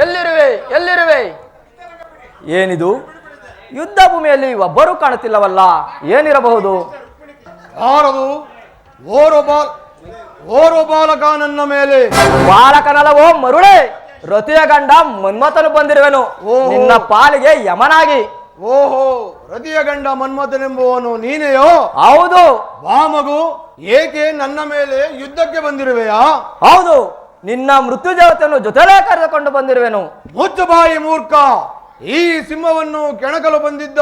ಎಲ್ಲಿರುವೆ ಎಲ್ಲಿರುವೆ? ಏನಿದು ಯುದ್ಧ ಭೂಮಿಯಲ್ಲಿ ಒಬ್ಬರೂ ಕಾಣುತ್ತಿಲ್ಲವಲ್ಲ, ಏನಿರಬಹುದು? ಯಾರದು? ಓರ್ವ ಬಾಲಕ ನನ್ನ ಮೇಲೆ. ಬಾಲಕನಲ್ಲವೋ ಮರುಳೆ, ರತಿಯ ಗಂಡ ಮನ್ಮಥನು ಬಂದಿರುವೆನು ನಿನ್ನ ಪಾಲಿಗೆ ಯಮನಾಗಿ. ಓಹೋ, ರತಿಯ ಗಂಡ ಮನ್ಮಥನೆಂಬುವನು ನೀನೆಯೋ? ಹೌದು. ಬಾ ಮಗು, ಏಕೆ ನನ್ನ ಮೇಲೆ ಯುದ್ಧಕ್ಕೆ ಬಂದಿರುವೆಯಾ? ಹೌದು, ನಿನ್ನ ಮೃತ್ಯು ದೇವತೆಯನ್ನು ಜೊತೆಲೇ ಕರೆದುಕೊಂಡು ಬಂದಿರುವೆನು. ಮುಚ್ಚು ಬಾಯಿ ಮೂರ್ಖ, ಈ ಸಿಂಹವನ್ನು ಕೆಣಕಲು ಬಂದಿದ್ದ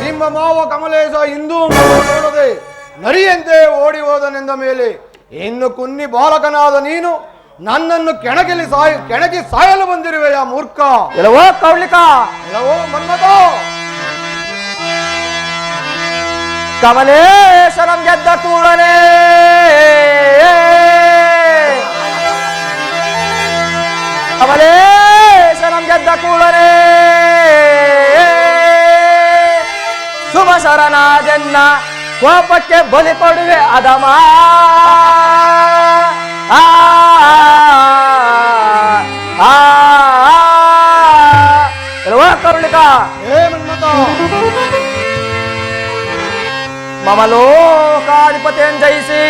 ನಿಮ್ಮ ಮಾವ ಕಮಲೇಶ ಇಂದೂ ನೋಡದೆ ನರಿಯಂತೆ ಓಡಿ ಹೋದನೆಂದ ಮೇಲೆ ಇನ್ನು ಕುನ್ನಿ ಬಾಲಕನಾದ ನೀನು ನನ್ನನ್ನು ಕೆಣಕಿ ಸಾಯಲು ಬಂದಿರುವೆಯಾ ಮೂರ್ಖ? ಎಲ್ಲವೋ ಕೌಳಿಕ, ಎಲ್ಲವೋ ಮನ್ಮಥ. ಕಮಲೇಶನಂ ಗೆದ್ದ ಕೂಡಲೇ ಕಮಲೇಶನಂ ಗೆದ್ದ ಕೂಡಲೇ ಶುಭ ಶರಣಾದೆನ್ನ ಕೋಪಕ್ಕೆ ಬಲಿ ಕೊಡುವೆ ಅದಮ ಎಲ್ಲವೋ ಕರುಣಿಕ. ಹೇ ಮನ್ಮಥ, ಮಮ ಲೋಕಾಧಿಪತಿಯನ್ನು ಜಯಿಸಿ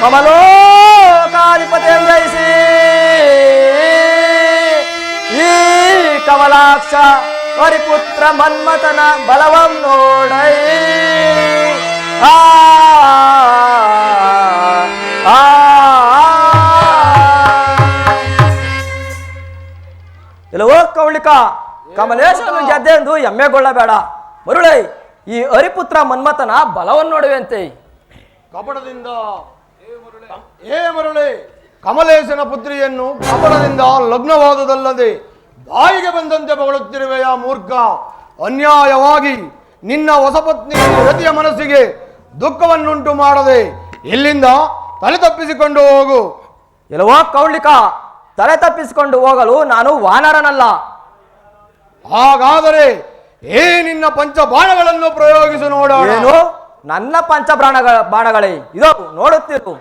ಮಮ ಲೋಕಾಧಿಪತಿಯನ್ನು ಜಯಿಸಿ ಈ ಕಮಲಾಕ್ಷ ಹರಿಪುತ್ರ ಮನ್ಮಥನ ಬಲವಂ ನೋಡೈ. ಎಲ್ಲವೋ ಕೌಳಿಕ, ಕಮಲೇಶನು ಗೆದ್ದೆ ಎಂದು ಹೆಮ್ಮೆಗೊಳ್ಳಬೇಡ. ಮರುಳೈ, ಈ ಹರಿಪುತ್ರ ಮನ್ಮಥನ ಬಲವನ್ನು ನೋಡುವಂತೆ. ಕಪಟದಿಂದ ಹೇ ಮರುಳೆ, ಕಮಲೇಶನ ಪುತ್ರಿಯನ್ನು ಕಪಟದಿಂದ ಲಗ್ನವಾದುದಲ್ಲದೆ ಬಾಯಿಗೆ ಬಂದಂತೆ ಬಗಳುತ್ತಿರುವೆಯಾ ಮೂರ್ಖ? ಅನ್ಯಾಯವಾಗಿ ನಿನ್ನ ಹೊಸ ಪತ್ನಿ ರತಿಯ ಮನಸ್ಸಿಗೆ ದುಃಖವನ್ನುಂಟು ಮಾಡದೆ ಇಲ್ಲಿಂದ ತಲೆ ತಪ್ಪಿಸಿಕೊಂಡು ಹೋಗು. ಎಲ್ಲವೋ ಕೌಳಿಕ, ತಲೆ ತಪ್ಪಿಸಿಕೊಂಡು ಹೋಗಲು ನಾನು ವಾನರನಲ್ಲ. ಹಾಗಾದರೆ ನಿನ್ನ ಪಂಚ ಬಾಣಗಳನ್ನು ಪ್ರಯೋಗಿಸಿ ನೋಡೋಣ. ಏನು? ನನ್ನ ಪಂಚ ಬಾಣಗಳೇ ಇದೋ ನೋಡುತ್ತಿರು.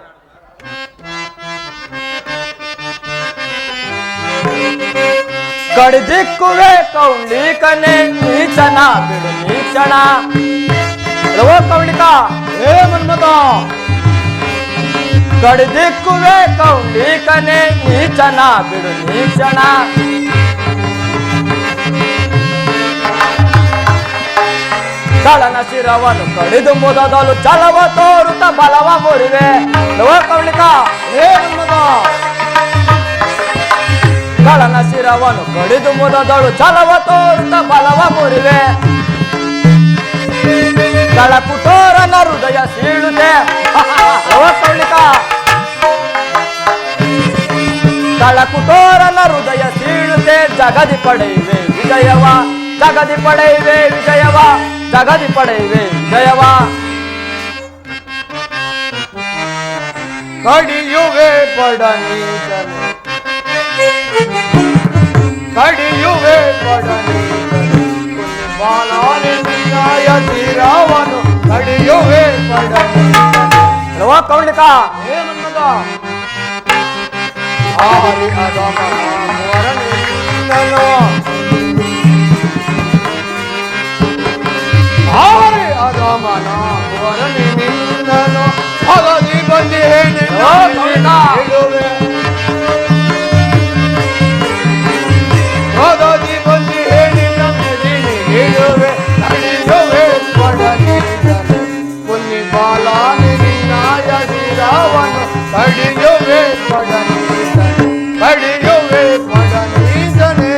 ಕಡಿದಿಕ್ಕುವೆ ಕೌಳಿಕನೆ ನೀಚನ ಬಿಡು ನೀಕ್ಷಣ. ಎಲ್ಲವೋ ಕೌಳಿಕ, ಹೇ ಮನ್ಮಥ, ಕಡಿದಿಕ್ಕುವೆ ಕೌಳಿಕನೆ ನೀಚನ ಬಿಡು ನೀಕ್ಷಣ. ಕಳನ ಶಿರವನ್ನು ಕಡಿದು ಮುದದಲು ಛಲವ ತೋರುತ್ತ ಬಲವ ಮುರಿವೆ. ಎಲ್ಲವೋ ಕೌಳಿಕ, ಹೇ ಮನ್ಮಥ, ಕಳನ ಶಿರವನ್ನು ಕಡಿದು ಮುದದಳು ಛಲವ ತೋರುತ್ತ ಬಲವ ಮುರಿವೆ. ಕಳಕುಟೋರನ ಹೃದಯ ಸೀಳುತ್ತೆ. ಕೌಳಿಕ, ಕಳಕುಟೋರನ ಹೃದಯ ಸೀಳುತ್ತೆ ಜಗದಿ ಪಡೆಯುವೆ ವಿಜಯವ ಜಗದಿ ಪಡೆಯುವೆ ವಿಜಯವ ಜಗದಿ ಪಡೆಯುವೆ ವಿಜಯವ ಕಡಿಯುವೆ ಪಡನೀತನು ಕಡಿಯುವೆ ಪಡನೀತನು ಬಾಲಾನೆ ನಿನ್ನಾಯ ತೀರಾವನು ಕಡಿಯುವೆ ಪಡನೀತನು ಕೌಂಡಿಕ ಏನನ್ನದ ಆರಿ ಅದಮ ವರನಿಂದನು ಆರಿ ಅದಮನ ವರನಿಂದನು ಹಗದಿ ಬಂದಿಹೇನೆ ಹೇಳುವೆ ಹಗದಿ ಬಂದಿಹೇನೆ ನಮ್ಮೆದಿನಿ ಹೇಳುವೆ ಕಡಿಯುವೆ ಪಡನೀತನು ಪುನ್ನಿ ಬಾಲಾನೆ ನಿನ್ನಾಯ ತೀರಾವನು ಕಡಿಯುವೆ ಪಡನೀತನು ಕಡಿಯುವೆ ಪಡನೀತನೆ.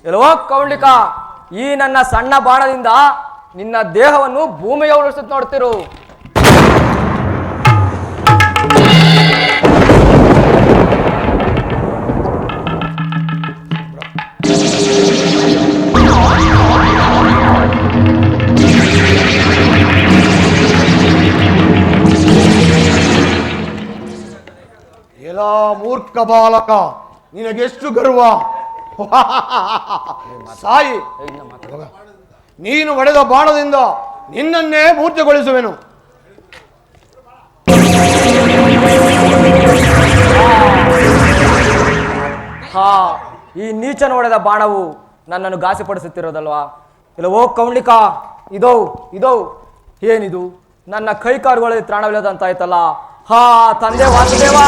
ಎಲ್ಲವೋ ಕೌಂಡಿಕ, ಈ ನನ್ನ ಸಣ್ಣ ಬಾಣದಿಂದ ನಿನ್ನ ದೇಹವನ್ನು ಭೂಮಿಗೆ ಉರುಳಿಸುತ್ತ ನೋಡ್ತಿರು. ಎಲ್ಲ ಮೂರ್ಖ ಬಾಲಕ, ನಿನಗೆಷ್ಟು ಗರ್ವ? ಸಾಯಿ, ನೀನು ಹೊಡೆದ ಬಾಣದಿಂದ ನಿನ್ನನ್ನೇ ಮೂರ್ಛೆಗೊಳಿಸುವೆನು. ಹಾ, ಈ ನೀಚನ ಹೊಡೆದ ಬಾಣವು ನನ್ನನ್ನು ಘಾಸಿಪಡಿಸುತ್ತಿರೋದಲ್ವಾ? ಇಲ್ಲವೋ ಕೌಂಡಿಕ, ಇದೋ ಇದೋ ಏನಿದು? ನನ್ನ ಕೈ ಕಾರುಗಳಲ್ಲಿ ತ್ರಾಣವಿಲ್ಲದಂತಾಯ್ತಲ್ಲ. ಹಾ ತಂದೆ ವಾಸುದೇವ.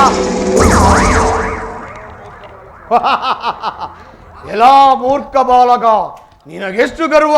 ಎಲ್ಲ ಮೂರ್ಖ ಬಾಲಕ, ನಿನಗೆಷ್ಟು ಗರ್ವ?